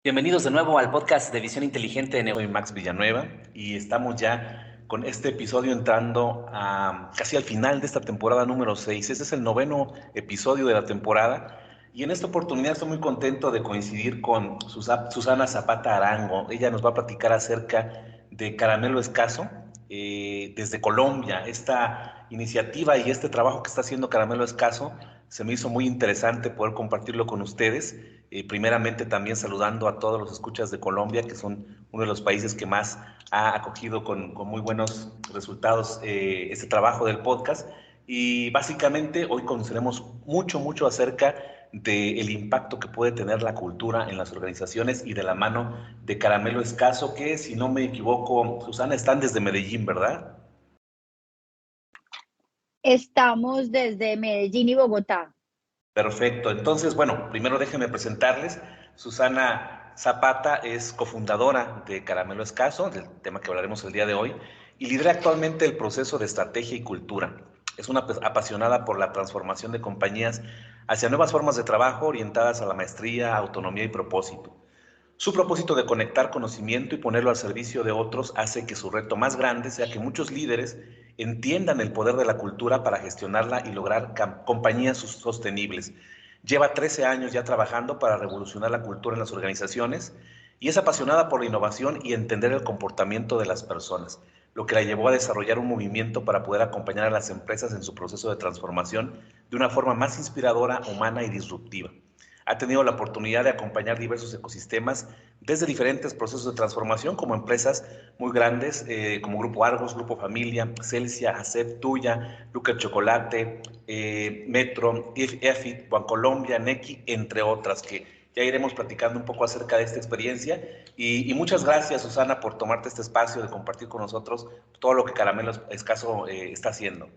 Bienvenidos de nuevo al podcast de Visión Inteligente de Soy Max Villanueva y estamos ya con este episodio entrando a casi al final de esta temporada número 6. Este es el noveno episodio de la temporada y en esta oportunidad estoy muy contento de coincidir con Susana Zapata Arango. Ella nos va a platicar acerca de Caramelo Escaso desde Colombia. Esta iniciativa y este trabajo que está haciendo Caramelo Escaso se me hizo muy interesante poder compartirlo con ustedes. Primeramente también saludando a todos los escuchas de Colombia, que son uno de los países que más ha acogido con muy buenos resultados este trabajo del podcast. Y básicamente hoy conoceremos mucho acerca del impacto que puede tener la cultura en las organizaciones y de la mano de Caramelo Escaso, que si no me equivoco, Susana, están desde Medellín, ¿verdad? Estamos desde Medellín y Bogotá. Perfecto. Entonces, bueno, primero déjenme presentarles. Susana Zapata es cofundadora de Caramelo Escaso, del tema que hablaremos el día de hoy, y lidera actualmente el proceso de estrategia y cultura. Es una apasionada por la transformación de compañías hacia nuevas formas de trabajo orientadas a la maestría, autonomía y propósito. Su propósito de conectar conocimiento y ponerlo al servicio de otros hace que su reto más grande sea que muchos líderes entiendan el poder de la cultura para gestionarla y lograr compañías sostenibles. Lleva 13 años ya trabajando para revolucionar la cultura en las organizaciones y es apasionada por la innovación y entender el comportamiento de las personas, lo que la llevó a desarrollar un movimiento para poder acompañar a las empresas en su proceso de transformación de una forma más inspiradora, humana y disruptiva. Ha tenido la oportunidad de acompañar diversos ecosistemas desde diferentes procesos de transformación, como empresas muy grandes, como Grupo Argos, Grupo Familia, Celsia, ACEP, Tuya, Luca Chocolate, Metro, EFIT, Bancolombia, Nequi, entre otras, que ya iremos platicando un poco acerca de esta experiencia. Y muchas gracias, Susana, por tomarte este espacio de compartir con nosotros todo lo que Caramelo Escaso está haciendo.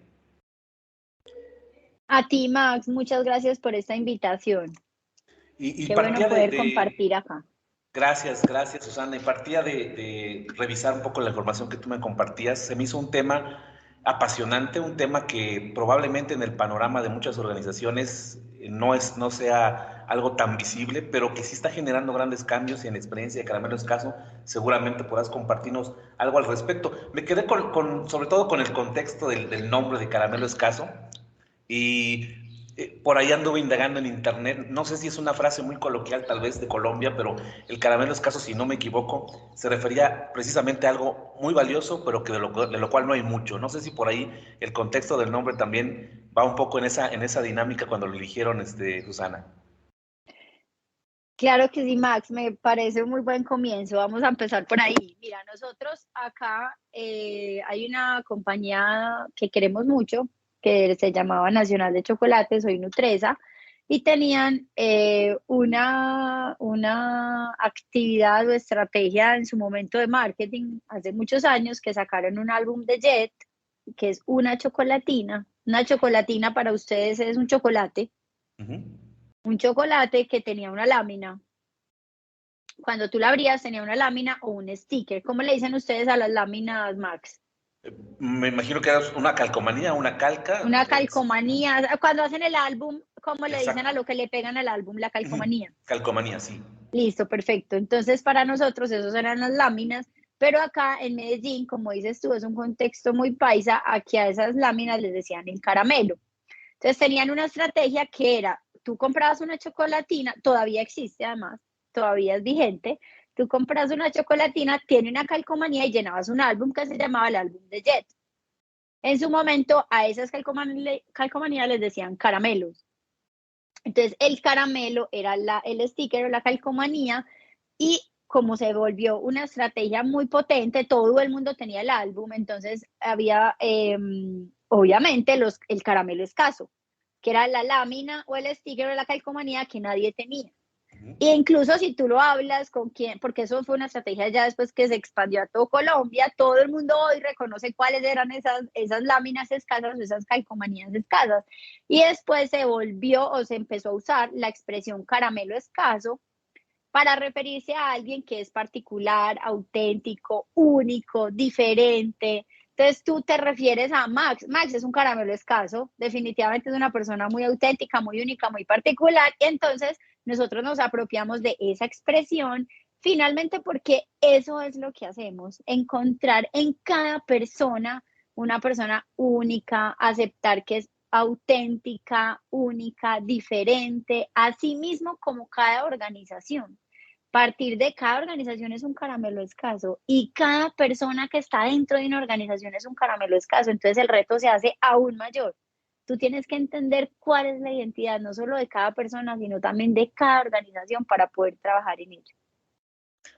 A ti, Max, muchas gracias por esta invitación. Y Qué bueno partía poder compartir acá. gracias, Susana. Y partía de revisar un poco la información que tú me compartías. Se me hizo un tema apasionante, un tema que probablemente en el panorama de muchas organizaciones no sea algo tan visible, pero que sí está generando grandes cambios y en la experiencia de Caramelo Escaso seguramente podrás compartirnos algo al respecto. Me quedé sobre todo con el contexto del nombre de Caramelo Escaso y por ahí anduve indagando en internet, no sé si es una frase muy coloquial tal vez de Colombia, pero el caramelo escaso, si no me equivoco, se refería precisamente a algo muy valioso, pero que de lo cual no hay mucho. No sé si por ahí el contexto del nombre también va un poco en esa dinámica cuando lo eligieron, Susana. Claro que sí, Max, me parece un muy buen comienzo. Vamos a empezar por ahí. Mira, nosotros acá hay una compañía que queremos mucho, que se llamaba Nacional de Chocolates, soy Nutresa, y tenían una actividad o estrategia en su momento de marketing hace muchos años que sacaron un álbum de Jet, que es una chocolatina. Una chocolatina para ustedes es Uh -huh. un chocolate que tenía una lámina. Cuando tú la abrías tenía una lámina o un sticker. ¿Cómo le dicen ustedes a las láminas, Max? Me imagino que era una calcomanía, una calca. Una calcomanía. Cuando hacen el álbum, ¿cómo le dicen a Exacto. lo que le pegan al álbum? La Uh -huh. calcomanía. Calcomanía, sí. Listo, perfecto. Entonces, para nosotros, esos eran las láminas, pero acá en Medellín, como dices tú, es un contexto muy paisa, aquí a esas láminas les decían el caramelo. Entonces, tenían una estrategia que era, tú comprabas una chocolatina, todavía existe además, todavía es vigente, tú compras una chocolatina, tiene una calcomanía y llenabas un álbum que se llamaba el álbum de Jet. En su momento, a esas calcomanías les decían caramelos. Entonces, el caramelo era el sticker o la calcomanía y como se volvió una estrategia muy potente, todo el mundo tenía el álbum, entonces había, obviamente, el caramelo escaso, que era la lámina o el sticker o la calcomanía que nadie tenía. Uh -huh. E incluso si tú lo hablas con quien, porque eso fue una estrategia ya después que se expandió a todo Colombia, todo el mundo hoy reconoce cuáles eran esas láminas escasas o esas calcomanías escasas. Y después se volvió o se empezó a usar la expresión caramelo escaso para referirse a alguien que es particular, auténtico, único, diferente. Entonces tú te refieres a Max. Max es un caramelo escaso, definitivamente es una persona muy auténtica, muy única, muy particular. Y entonces nosotros nos apropiamos de esa expresión finalmente porque eso es lo que hacemos, encontrar en cada persona una persona única, aceptar que es auténtica, única, diferente, así mismo como cada organización. Partir de cada organización es un caramelo escaso y cada persona que está dentro de una organización es un caramelo escaso, entonces el reto se hace aún mayor. Tú tienes que entender cuál es la identidad, no solo de cada persona, sino también de cada organización para poder trabajar en ello.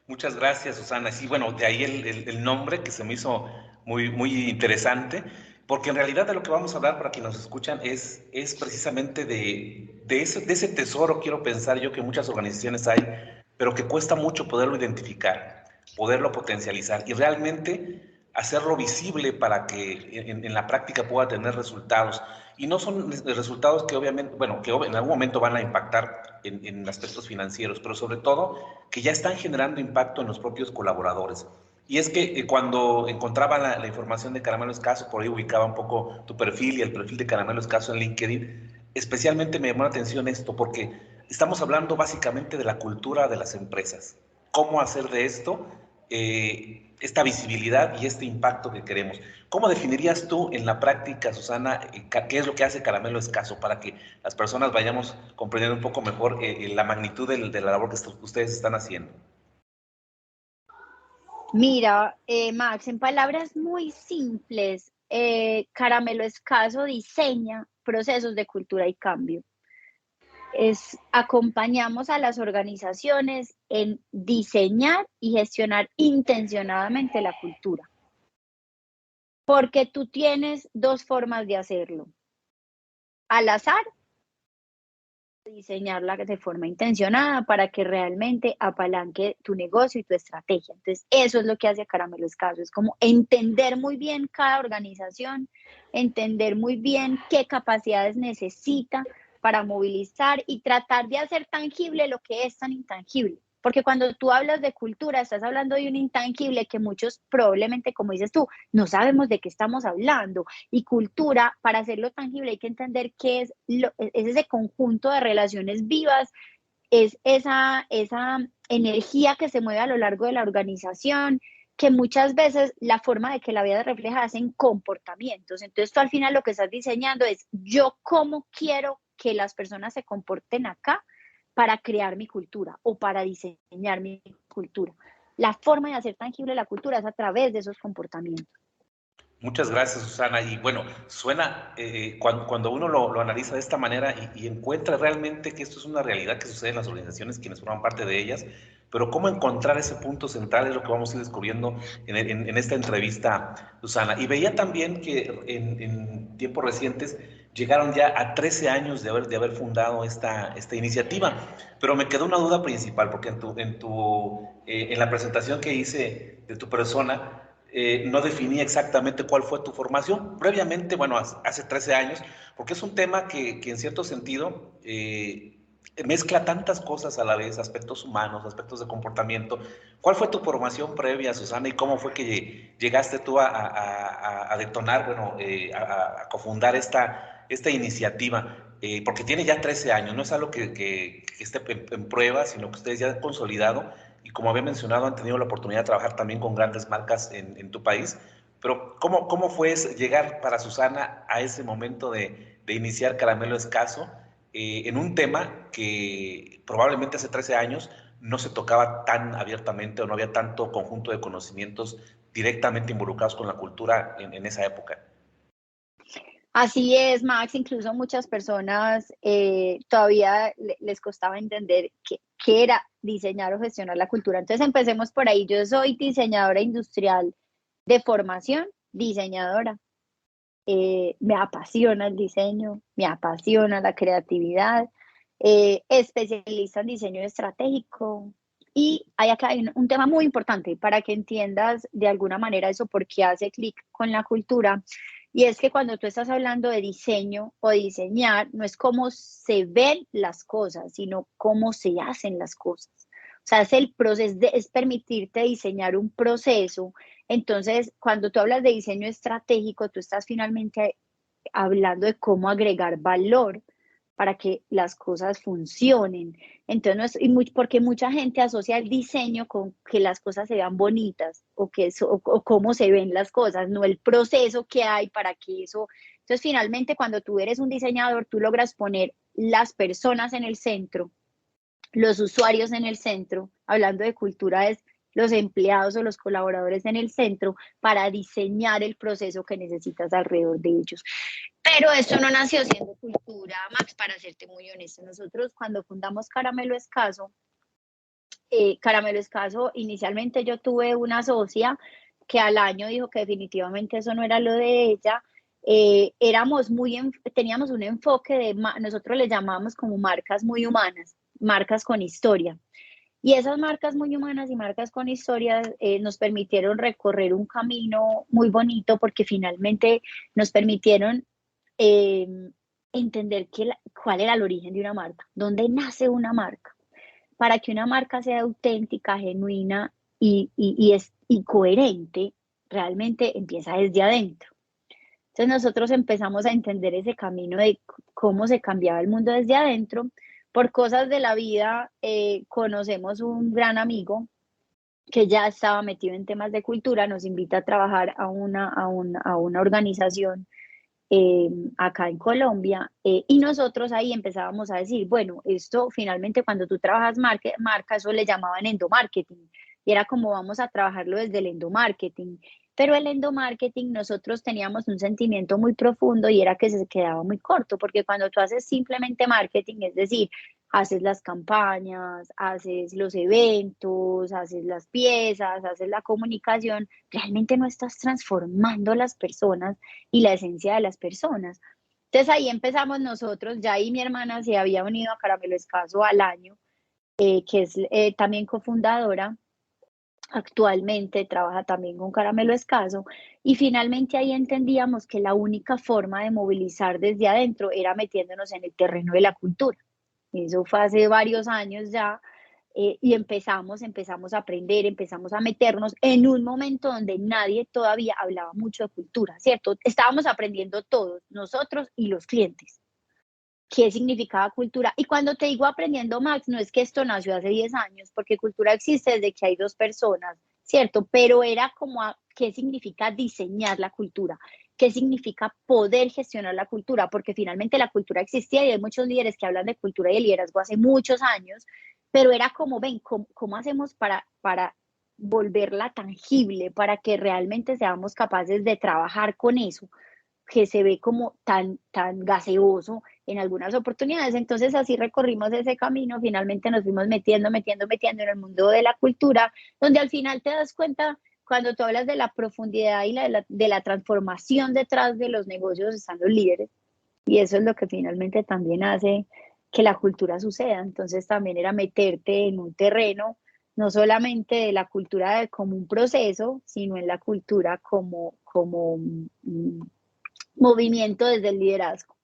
Muchas gracias, Susana. Sí, bueno, de ahí el nombre que se me hizo muy interesante, porque en realidad de lo que vamos a hablar para quienes nos escuchan es precisamente de ese tesoro, quiero pensar yo, que muchas organizaciones hay, pero que cuesta mucho poderlo identificar, poderlo potencializar y realmente hacerlo visible para que en la práctica pueda tener resultados. Y no son resultados que obviamente, bueno, que en algún momento van a impactar en aspectos financieros, pero sobre todo que ya están generando impacto en los propios colaboradores. Y es que cuando encontraba la información de Caramelo Escaso, por ahí ubicaba un poco tu perfil y el perfil de Caramelo Escaso en LinkedIn, especialmente me llamó la atención esto, porque estamos hablando básicamente de la cultura de las empresas. ¿Cómo hacer de esto esta visibilidad y este impacto que queremos? ¿Cómo definirías tú en la práctica, Susana, qué es lo que hace Caramelo Escaso para que las personas vayamos comprendiendo un poco mejor la magnitud de la labor que ustedes están haciendo? Mira, Max, en palabras muy simples, Caramelo Escaso diseña procesos de cultura y cambio. Acompañamos a las organizaciones en diseñar y gestionar intencionadamente la cultura, porque tú tienes dos formas de hacerlo. Al azar, diseñarla de forma intencionada para que realmente apalanque tu negocio y tu estrategia. Entonces, eso es lo que hace Caramelo Escaso, es como entender muy bien cada organización, entender muy bien qué capacidades necesita para movilizar y tratar de hacer tangible lo que es tan intangible. Porque cuando tú hablas de cultura, estás hablando de un intangible que muchos probablemente, como dices tú, no sabemos de qué estamos hablando. Y cultura, para hacerlo tangible, hay que entender qué es ese conjunto de relaciones vivas, es esa energía que se mueve a lo largo de la organización, que muchas veces la forma de que la vida refleja es en comportamientos. Entonces tú al final lo que estás diseñando es yo cómo quiero que las personas se comporten acá para crear mi cultura o para diseñar mi cultura. La forma de hacer tangible la cultura es a través de esos comportamientos. Muchas gracias, Susana. Y bueno, suena, cuando uno lo analiza de esta manera y encuentra realmente que esto es una realidad que sucede en las organizaciones, quienes forman parte de ellas, pero cómo encontrar ese punto central es lo que vamos a ir descubriendo en esta entrevista, Susana. Y veía también que en tiempos recientes llegaron ya a 13 años de haber fundado esta iniciativa, pero me quedó una duda principal, porque en la presentación que hice de tu persona, no definí exactamente cuál fue tu formación. Previamente, bueno, hace 13 años, porque es un tema que en cierto sentido mezcla tantas cosas a la vez, aspectos humanos, aspectos de comportamiento. ¿Cuál fue tu formación previa, Susana, y cómo fue que llegaste tú a detonar, bueno, a cofundar esta iniciativa? Porque tiene ya 13 años, no es algo que esté en prueba, sino que ustedes ya han consolidado y como había mencionado, han tenido la oportunidad de trabajar también con grandes marcas en tu país. Pero ¿cómo fue llegar para Susana a ese momento de iniciar Caramelo Escaso en un tema que probablemente hace 13 años no se tocaba tan abiertamente o no había tanto conjunto de conocimientos directamente involucrados con la cultura en esa época? Así es, Max, incluso muchas personas todavía les costaba entender qué era diseñar o gestionar la cultura. Entonces empecemos por ahí. Yo soy diseñadora industrial de formación, diseñadora. Me apasiona el diseño, me apasiona la creatividad, especialista en diseño estratégico. Y hay acá hay un tema muy importante para que entiendas de alguna manera eso, porque hace clic con la cultura. Y es que cuando tú estás hablando de diseño o diseñar, no es cómo se ven las cosas, sino cómo se hacen las cosas. O sea, es el proceso, es permitirte diseñar un proceso. Entonces, cuando tú hablas de diseño estratégico, tú estás finalmente hablando de cómo agregar valor para que las cosas funcionen. Entonces, porque mucha gente asocia el diseño con que las cosas se vean bonitas o cómo se ven las cosas, no el proceso que hay para que eso. Entonces, finalmente, cuando tú eres un diseñador, tú logras poner las personas en el centro, los usuarios en el centro, hablando de cultura es los empleados o los colaboradores en el centro para diseñar el proceso que necesitas alrededor de ellos. Pero eso no nació siendo cultura, Max, para serte muy honesto. Nosotros cuando fundamos Caramelo Escaso, inicialmente yo tuve una socia que al año dijo que definitivamente eso no era lo de ella. Teníamos un enfoque nosotros le llamábamos como marcas muy humanas, marcas con historia. Y esas marcas muy humanas y marcas con historias nos permitieron recorrer un camino muy bonito porque finalmente nos permitieron eh, entender cuál era el origen de una marca, dónde nace una marca. Para que una marca sea auténtica, genuina y coherente, realmente empieza desde adentro. Entonces nosotros empezamos a entender ese camino de cómo se cambiaba el mundo desde adentro. Por cosas de la vida, conocemos un gran amigo que ya estaba metido en temas de cultura, nos invita a trabajar a una organización acá en Colombia, y nosotros ahí empezábamos a decir, bueno, esto finalmente cuando tú trabajas marca, eso le llamaban endomarketing, y era como vamos a trabajarlo desde el endomarketing. Pero el endomarketing nosotros teníamos un sentimiento muy profundo y era que se quedaba muy corto, porque cuando tú haces simplemente marketing, es decir, haces las campañas, haces los eventos, haces las piezas, haces la comunicación, realmente no estás transformando las personas y la esencia de las personas. Entonces ahí empezamos nosotros, ya ahí mi hermana se había unido a Caramelo Escaso al año, que es también cofundadora, actualmente trabaja también con Caramelo Escaso, y finalmente ahí entendíamos que la única forma de movilizar desde adentro era metiéndonos en el terreno de la cultura. Eso fue hace varios años ya, y empezamos a aprender, empezamos a meternos en un momento donde nadie todavía hablaba mucho de cultura, ¿cierto? Estábamos aprendiendo todos, nosotros y los clientes, qué significaba cultura. Y cuando te digo aprendiendo, Max, no es que esto nació hace 10 años, porque cultura existe desde que hay dos personas, ¿cierto? Pero era como qué significa diseñar la cultura, qué significa poder gestionar la cultura, porque finalmente la cultura existía y hay muchos líderes que hablan de cultura y de liderazgo hace muchos años, pero era como, ven, ¿cómo hacemos para volverla tangible, para que realmente seamos capaces de trabajar con eso, que se ve como tan gaseoso en algunas oportunidades? Entonces así recorrimos ese camino, finalmente nos fuimos metiendo en el mundo de la cultura, donde al final te das cuenta, cuando tú hablas de la profundidad y de la transformación detrás de los negocios, están los líderes, y eso es lo que finalmente también hace que la cultura suceda. Entonces también era meterte en un terreno, no solamente de la cultura como un proceso, sino en la cultura como movimiento desde el liderazgo.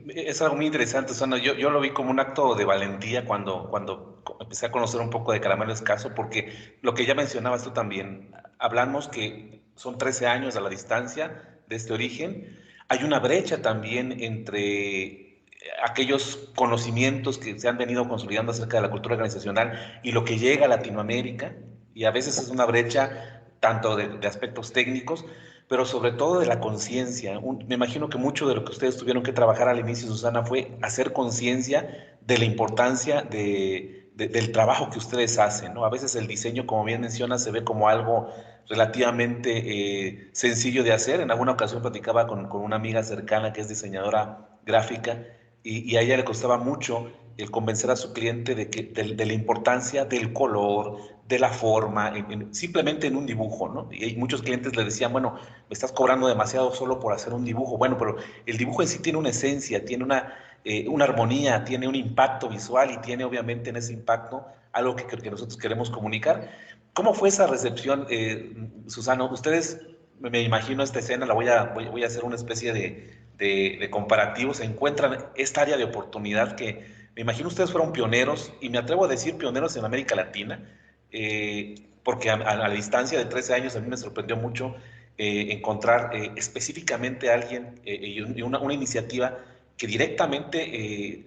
Es algo muy interesante, Susana. Yo lo vi como un acto de valentía cuando empecé a conocer un poco de Caramelo Escaso, porque lo que ya mencionabas tú también, hablamos que son 13 años a la distancia de este origen. Hay una brecha también entre aquellos conocimientos que se han venido consolidando acerca de la cultura organizacional y lo que llega a Latinoamérica, y a veces es una brecha tanto de aspectos técnicos, pero sobre todo de la conciencia. Me imagino que mucho de lo que ustedes tuvieron que trabajar al inicio, Susana, fue hacer conciencia de la importancia del trabajo que ustedes hacen, ¿no? A veces el diseño, como bien menciona, se ve como algo relativamente sencillo de hacer. En alguna ocasión platicaba con una amiga cercana que es diseñadora gráfica y a ella le costaba mucho el convencer a su cliente de la importancia del color, de la forma, simplemente en un dibujo, ¿no? Y muchos clientes le decían, bueno, me estás cobrando demasiado solo por hacer un dibujo. Bueno, pero el dibujo en sí tiene una esencia, tiene una armonía, tiene un impacto visual y tiene obviamente en ese impacto algo que nosotros queremos comunicar. ¿Cómo fue esa recepción, Susano? Ustedes, me imagino esta escena, voy a hacer una especie de comparativo, se encuentran esta área de oportunidad que me imagino ustedes fueron pioneros, y me atrevo a decir pioneros en América Latina, porque a la distancia de 13 años a mí me sorprendió mucho encontrar específicamente a alguien y una iniciativa que directamente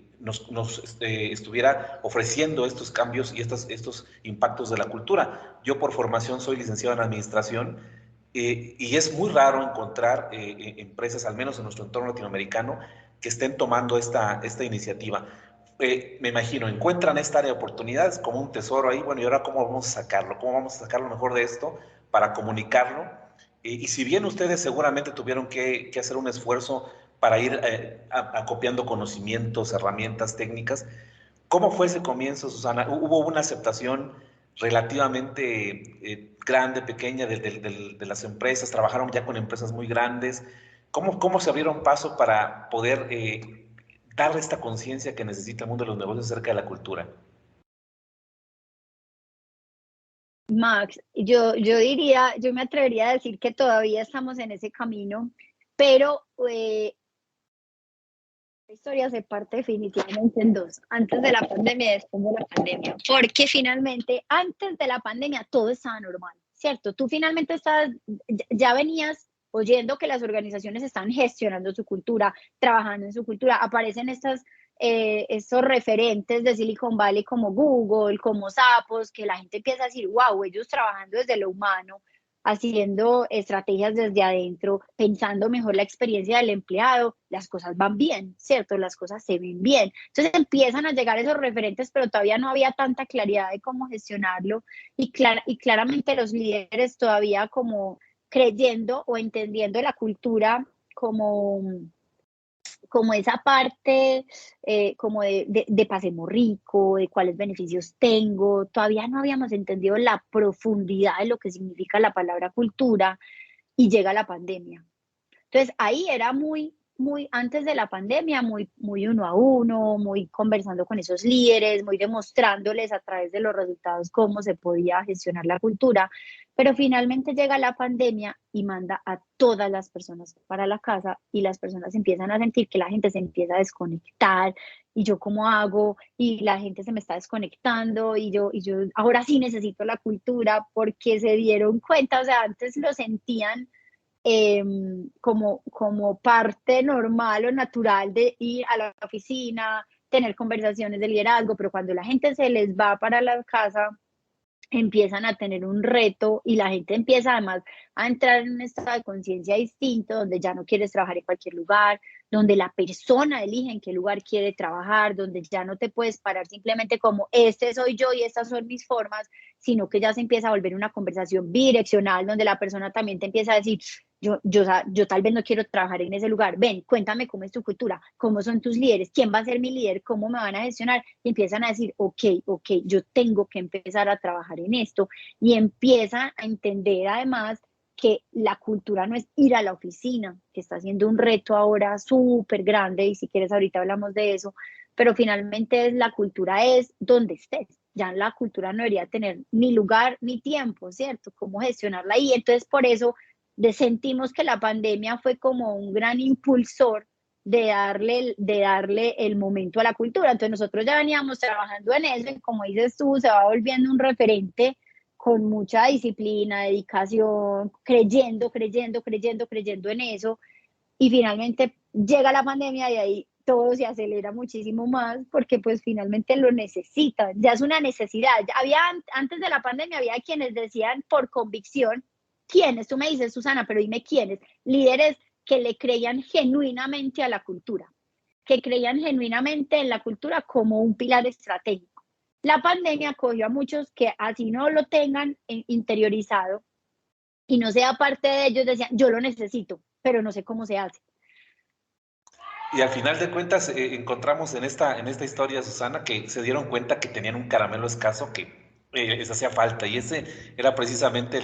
estuviera ofreciendo estos cambios y estos impactos de la cultura. Yo por formación soy licenciado en administración y es muy raro encontrar empresas, al menos en nuestro entorno latinoamericano, que estén tomando esta iniciativa. Me imagino, encuentran esta área de oportunidades como un tesoro ahí, bueno, ¿y ahora cómo vamos a sacarlo? ¿Cómo vamos a sacar lo mejor de esto para comunicarlo? Y si bien ustedes seguramente tuvieron que hacer un esfuerzo para ir acopiando conocimientos, herramientas, técnicas, ¿cómo fue ese comienzo, Susana? ¿Hubo una aceptación relativamente grande, pequeña de las empresas? ¿Trabajaron ya con empresas muy grandes? ¿Cómo se abrieron paso para poder darle esta conciencia que necesita el mundo de los negocios acerca de la cultura? Max, yo diría, yo me atrevería a decir que todavía estamos en ese camino, pero la historia se parte definitivamente en dos, antes de la pandemia y después de la pandemia, porque finalmente antes de la pandemia todo estaba normal, ¿cierto? Tú finalmente ya venías oyendo que las organizaciones están gestionando su cultura, trabajando en su cultura, aparecen estos referentes de Silicon Valley como Google, como Sapos, que la gente empieza a decir, wow, ellos trabajando desde lo humano, haciendo estrategias desde adentro, pensando mejor la experiencia del empleado, las cosas van bien, ¿cierto? Las cosas se ven bien. Entonces empiezan a llegar esos referentes, pero todavía no había tanta claridad de cómo gestionarlo y claramente los líderes todavía como creyendo o entendiendo la cultura como esa parte como de pasemos rico, de cuáles beneficios tengo. Todavía no habíamos entendido la profundidad de lo que significa la palabra cultura y llega la pandemia. Entonces ahí era muy antes de la pandemia, muy uno a uno, muy conversando con esos líderes, muy demostrándoles a través de los resultados cómo se podía gestionar la cultura. Pero finalmente llega la pandemia y manda a todas las personas para la casa y las personas empiezan a sentir que la gente se empieza a desconectar y yo cómo hago y la gente se me está desconectando y yo ahora sí necesito la cultura porque se dieron cuenta, o sea, antes lo sentían eh, como parte normal o natural de ir a la oficina, tener conversaciones de liderazgo, pero cuando la gente se les va para la casa, empiezan a tener un reto y la gente empieza además a entrar en un estado de conciencia distinto, donde ya no quieres trabajar en cualquier lugar, donde la persona elige en qué lugar quiere trabajar, donde ya no te puedes parar simplemente como este soy yo y estas son mis formas, sino que ya se empieza a volver una conversación bidireccional, donde la persona también te empieza a decir, yo tal vez no quiero trabajar en ese lugar, ven, cuéntame cómo es tu cultura, cómo son tus líderes, quién va a ser mi líder, cómo me van a gestionar, y empiezan a decir, ok, yo tengo que empezar a trabajar en esto, y empiezan a entender además que la cultura no es ir a la oficina, que está siendo un reto ahora súper grande, y si quieres ahorita hablamos de eso, pero finalmente la cultura es donde estés. Ya la cultura no debería tener ni lugar ni tiempo, ¿cierto? ¿Cómo gestionarla ahí? Entonces, por eso sentimos que la pandemia fue como un gran impulsor de darle el momento a la cultura. Entonces nosotros ya veníamos trabajando en eso y como dices tú, se va volviendo un referente con mucha disciplina, dedicación, creyendo en eso. Y finalmente llega la pandemia y ahí todo se acelera muchísimo más porque pues finalmente lo necesitan, ya es una necesidad. Antes de la pandemia había quienes decían por convicción, ¿quiénes? Tú me dices, Susana, pero dime quiénes, líderes que le creían genuinamente a la cultura, que creían genuinamente en la cultura como un pilar estratégico. La pandemia cogió a muchos que así no lo tengan interiorizado y no sea parte de ellos, decían, yo lo necesito, pero no sé cómo se hace. Y al final de cuentas encontramos en esta historia, Susana, que se dieron cuenta que tenían un caramelo escaso que les hacía falta. Y ese era precisamente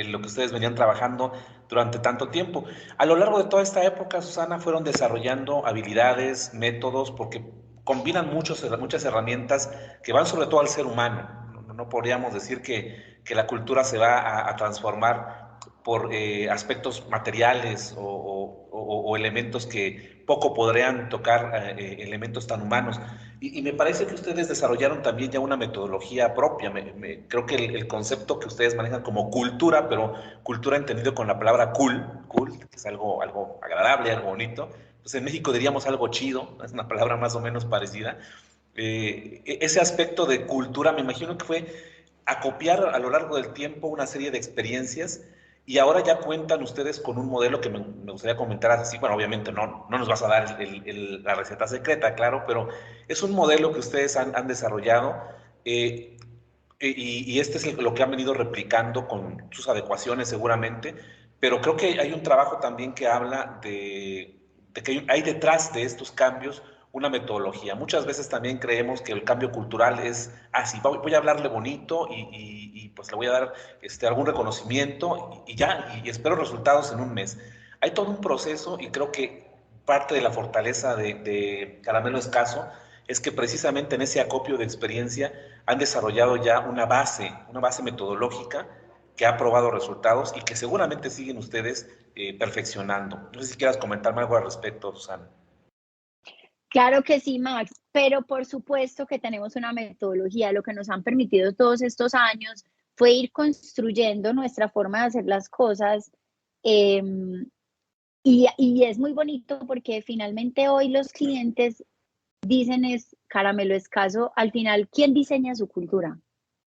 lo que ustedes venían trabajando durante tanto tiempo. A lo largo de toda esta época, Susana, fueron desarrollando habilidades, métodos, porque combinan muchas herramientas que van sobre todo al ser humano. No podríamos decir que la cultura se va a transformar por aspectos materiales o elementos que poco podrían tocar elementos tan humanos. Y me parece que ustedes desarrollaron también ya una metodología propia. Creo que el concepto que ustedes manejan como cultura, pero cultura entendido con la palabra cool, que es algo agradable, algo bonito, pues en México diríamos algo chido, es una palabra más o menos parecida. Ese aspecto de cultura, me imagino que fue acopiar a lo largo del tiempo una serie de experiencias y ahora ya cuentan ustedes con un modelo que me gustaría comentar así. Bueno, obviamente no nos vas a dar la receta secreta, claro, pero es un modelo que ustedes han desarrollado y este es lo que han venido replicando con sus adecuaciones seguramente, pero creo que hay un trabajo también que habla de que hay detrás de estos cambios una metodología. Muchas veces también creemos que el cambio cultural es así, voy a hablarle bonito pues le voy a dar algún reconocimiento y ya, y espero resultados en un mes. Hay todo un proceso y creo que parte de la fortaleza de Caramelo Escaso es que precisamente en ese acopio de experiencia han desarrollado ya una base metodológica que ha probado resultados y que seguramente siguen ustedes perfeccionando. No sé si quieras comentarme algo al respecto, Susana. Claro que sí, Max, pero por supuesto que tenemos una metodología. Lo que nos han permitido todos estos años fue ir construyendo nuestra forma de hacer las cosas. eh, y es muy bonito porque finalmente hoy los clientes dicen es Caramelo Escaso, al final, ¿quién diseña su cultura?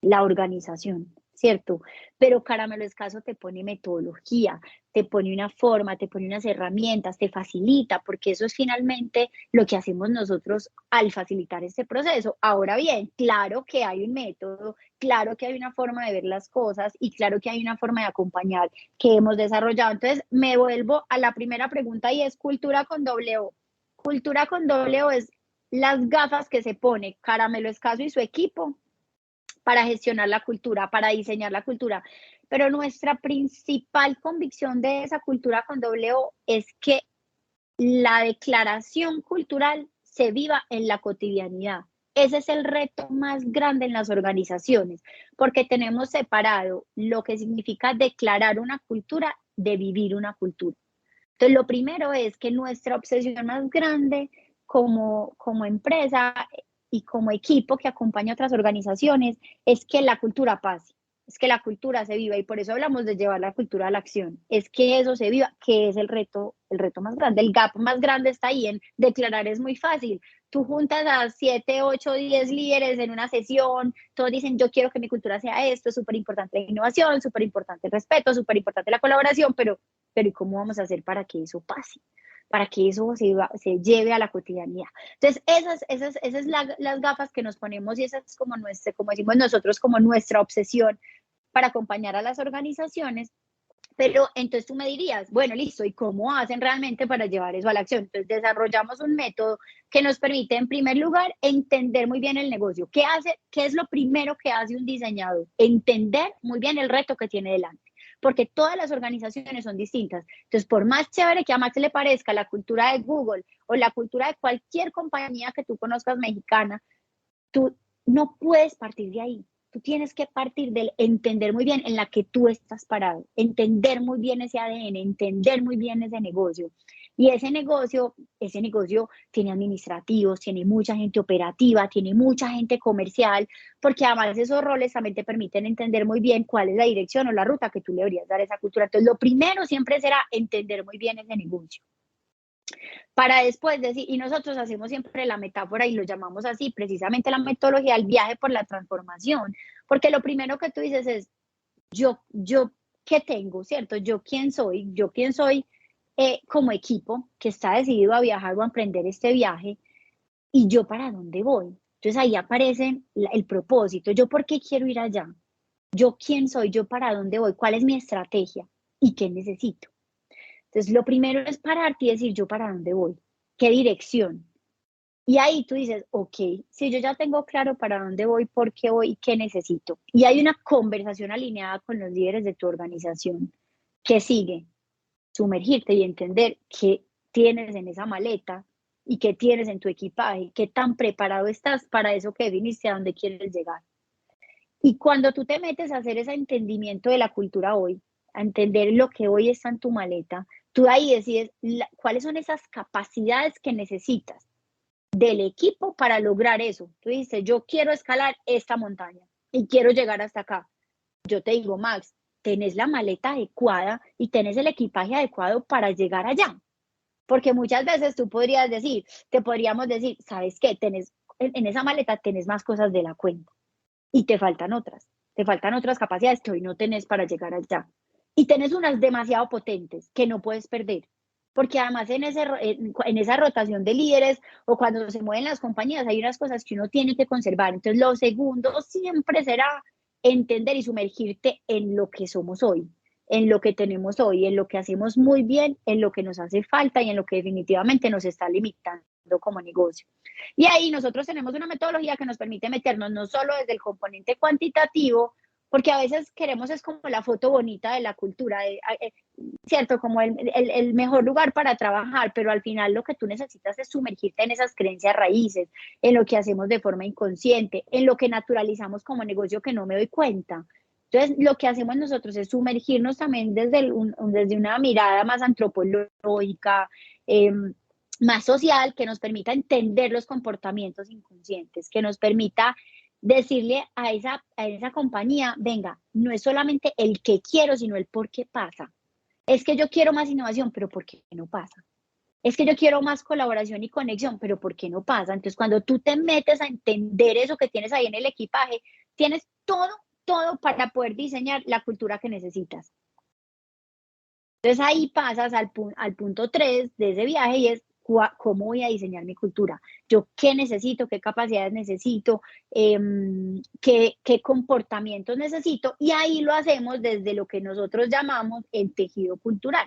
La organización, ¿cierto? Pero Caramelo Escaso te pone metodología, te pone una forma, te pone unas herramientas, te facilita, porque eso es finalmente lo que hacemos nosotros al facilitar este proceso. Ahora bien, claro que hay un método, claro que hay una forma de ver las cosas y claro que hay una forma de acompañar que hemos desarrollado. Entonces, me vuelvo a la primera pregunta y es cultura con doble O. Cultura con doble O es las gafas que se pone Caramelo Escaso y su equipo para gestionar la cultura, para diseñar la cultura. Pero nuestra principal convicción de esa cultura con doble O es que la declaración cultural se viva en la cotidianidad. Ese es el reto más grande en las organizaciones, porque tenemos separado lo que significa declarar una cultura de vivir una cultura. Entonces, lo primero es que nuestra obsesión más grande como empresa y como equipo que acompaña a otras organizaciones es que la cultura pase, es que la cultura se viva y por eso hablamos de llevar la cultura a la acción, es que eso se viva, que es el reto más grande, el gap más grande está ahí en declarar es muy fácil. Tú juntas a 7, 8, 10 líderes en una sesión, todos dicen yo quiero que mi cultura sea esto, es súper importante la innovación, súper importante el respeto, súper importante la colaboración, pero ¿y cómo vamos a hacer para que eso pase? Para que eso se lleve a la cotidianidad. Entonces, esas las gafas que nos ponemos y esas es como como decimos nosotros, como nuestra obsesión para acompañar a las organizaciones. Pero entonces tú me dirías, bueno, listo, ¿y cómo hacen realmente para llevar eso a la acción? Entonces desarrollamos un método que nos permite, en primer lugar, entender muy bien el negocio. ¿Qué hace? ¿Qué es lo primero que hace un diseñador? Entender muy bien el reto que tiene delante, porque todas las organizaciones son distintas. Entonces, por más chévere que a Max le parezca la cultura de Google o la cultura de cualquier compañía que tú conozcas mexicana, tú no puedes partir de ahí. Tú tienes que partir del entender muy bien en la que tú estás parado, entender muy bien ese ADN, entender muy bien ese negocio. Y ese negocio tiene administrativos, tiene mucha gente operativa, tiene mucha gente comercial, porque además esos roles también te permiten entender muy bien cuál es la dirección o la ruta que tú le deberías dar a esa cultura. Entonces, lo primero siempre será entender muy bien ese negocio para después decir, y nosotros hacemos siempre la metáfora y lo llamamos así, precisamente la metodología del viaje por la transformación, porque lo primero que tú dices es, yo, ¿qué tengo, cierto? Yo quién soy como equipo que está decidido a viajar o a emprender este viaje, y yo para dónde voy. Entonces ahí aparece el propósito, yo por qué quiero ir allá, yo quién soy, yo para dónde voy, cuál es mi estrategia y qué necesito. Entonces, lo primero es pararte y decir, ¿yo para dónde voy? ¿Qué dirección? Y ahí tú dices, ok, si yo ya tengo claro para dónde voy, por qué voy, qué necesito. Y hay una conversación alineada con los líderes de tu organización. ¿Qué sigue? Sumergirte y entender qué tienes en esa maleta y qué tienes en tu equipaje, qué tan preparado estás para eso que viniste a dónde quieres llegar. Y cuando tú te metes a hacer ese entendimiento de la cultura hoy, a entender lo que hoy está en tu maleta, tú ahí decides cuáles son esas capacidades que necesitas del equipo para lograr eso. Tú dices, yo quiero escalar esta montaña y quiero llegar hasta acá. Yo te digo, Max, tenés la maleta adecuada y tenés el equipaje adecuado para llegar allá. Porque muchas veces tú podrías decir, te podríamos decir, ¿sabes qué? En esa maleta tenés más cosas de la cuenta y te faltan otras capacidades que hoy no tenés para llegar allá. Y tenés unas demasiado potentes que no puedes perder. Porque además en esa rotación de líderes o cuando se mueven las compañías hay unas cosas que uno tiene que conservar. Entonces, lo segundo siempre será entender y sumergirte en lo que somos hoy, en lo que tenemos hoy, en lo que hacemos muy bien, en lo que nos hace falta y en lo que definitivamente nos está limitando como negocio. Y ahí nosotros tenemos una metodología que nos permite meternos no solo desde el componente cuantitativo, porque a veces queremos es como la foto bonita de la cultura, ¿cierto? Como el mejor lugar para trabajar, pero al final lo que tú necesitas es sumergirte en esas creencias raíces, en lo que hacemos de forma inconsciente, en lo que naturalizamos como negocio que no me doy cuenta. Entonces, lo que hacemos nosotros es sumergirnos también desde una mirada más antropológica, eh, más social, que nos permita entender los comportamientos inconscientes, que nos permita decirle a esa compañía, venga, no es solamente el que quiero, sino el por qué pasa. Es que yo quiero más innovación, pero ¿por qué no pasa? Es que yo quiero más colaboración y conexión, pero ¿por qué no pasa? Entonces, cuando tú te metes a entender eso que tienes ahí en el equipaje, tienes todo para poder diseñar la cultura que necesitas. Entonces, ahí pasas al punto 3 de ese viaje y es cómo voy a diseñar mi cultura. Yo qué necesito, qué capacidades necesito, qué comportamientos necesito, y ahí lo hacemos desde lo que nosotros llamamos el tejido cultural.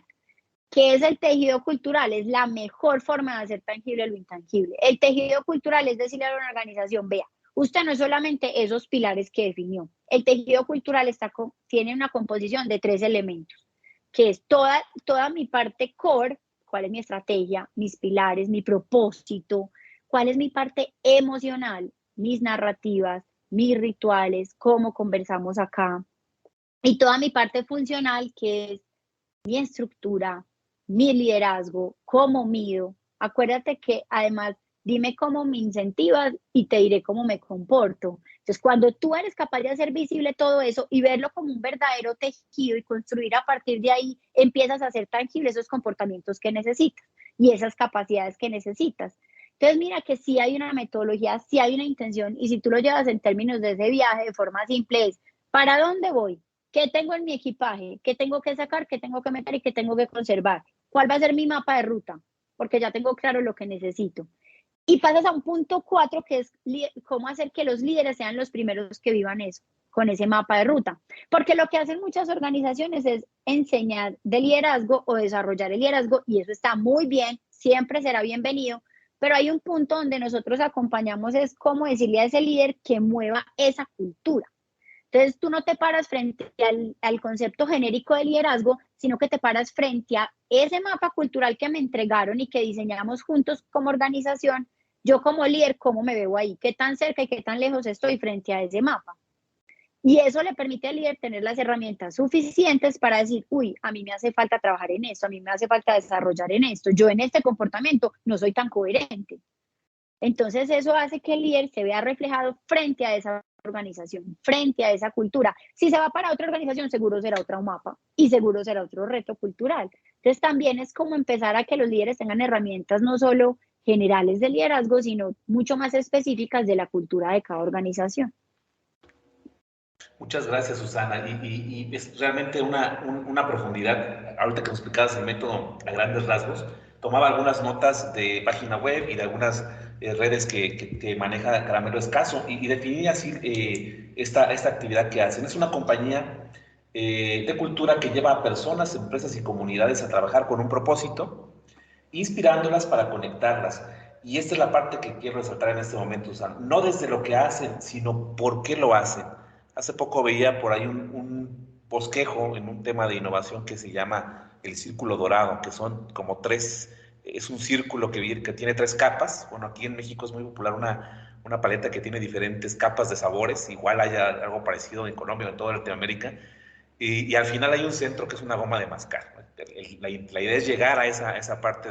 ¿Qué es el tejido cultural? Es la mejor forma de hacer tangible lo intangible. El tejido cultural es decirle a una organización, vea, usted no es solamente esos pilares que definió. El tejido cultural tiene una composición de 3 elementos, que es toda mi parte core, cuál es mi estrategia, mis pilares, mi propósito, cuál es mi parte emocional, mis narrativas, mis rituales, cómo conversamos acá, y toda mi parte funcional, que es mi estructura, mi liderazgo, cómo mido. Acuérdate que además dime cómo me incentivas y te diré cómo me comporto. Entonces, cuando tú eres capaz de hacer visible todo eso y verlo como un verdadero tejido y construir a partir de ahí, empiezas a hacer tangibles esos comportamientos que necesitas y esas capacidades que necesitas. Entonces, mira que sí hay una metodología, sí hay una intención, y si tú lo llevas en términos de ese viaje de forma simple es, ¿para dónde voy? ¿Qué tengo en mi equipaje? ¿Qué tengo que sacar? ¿Qué tengo que meter y qué tengo que conservar? ¿Cuál va a ser mi mapa de ruta? Porque ya tengo claro lo que necesito. Y pasas a un punto 4, que es cómo hacer que los líderes sean los primeros que vivan eso, con ese mapa de ruta. Porque lo que hacen muchas organizaciones es enseñar de liderazgo o desarrollar el liderazgo, y eso está muy bien, siempre será bienvenido, pero hay un punto donde nosotros acompañamos, es cómo decirle a ese líder que mueva esa cultura. Entonces, tú no te paras frente al concepto genérico de liderazgo, sino que te paras frente a ese mapa cultural que me entregaron y que diseñamos juntos como organización. Yo como líder, ¿cómo me veo ahí? ¿Qué tan cerca y qué tan lejos estoy frente a ese mapa? Y eso le permite al líder tener las herramientas suficientes para decir, uy, a mí me hace falta trabajar en esto, a mí me hace falta desarrollar en esto, yo en este comportamiento no soy tan coherente. Entonces eso hace que el líder se vea reflejado frente a esa organización, frente a esa cultura. Si se va para otra organización, seguro será otro mapa y seguro será otro reto cultural. Entonces también es como empezar a que los líderes tengan herramientas no solo generales de liderazgo, sino mucho más específicas de la cultura de cada organización. Muchas gracias, Susana. Y es realmente una profundidad. Ahorita que nos explicabas el método a grandes rasgos, tomaba algunas notas de página web y de algunas redes que maneja Caramelo Escaso y definí así esta actividad que hacen. Es una compañía de cultura que lleva a personas, empresas y comunidades a trabajar con un propósito, inspirándolas para conectarlas. Y esta es la parte que quiero resaltar en este momento, Susana. No desde lo que hacen, sino por qué lo hacen. Hace poco veía por ahí un bosquejo en un tema de innovación que se llama el círculo dorado, que son como tres, es un círculo que tiene tres capas. Bueno, aquí en México es muy popular una paleta que tiene diferentes capas de sabores, igual hay algo parecido en Colombia o en toda Latinoamérica, y al final hay un centro que es una goma de mascar. La idea es llegar a esa parte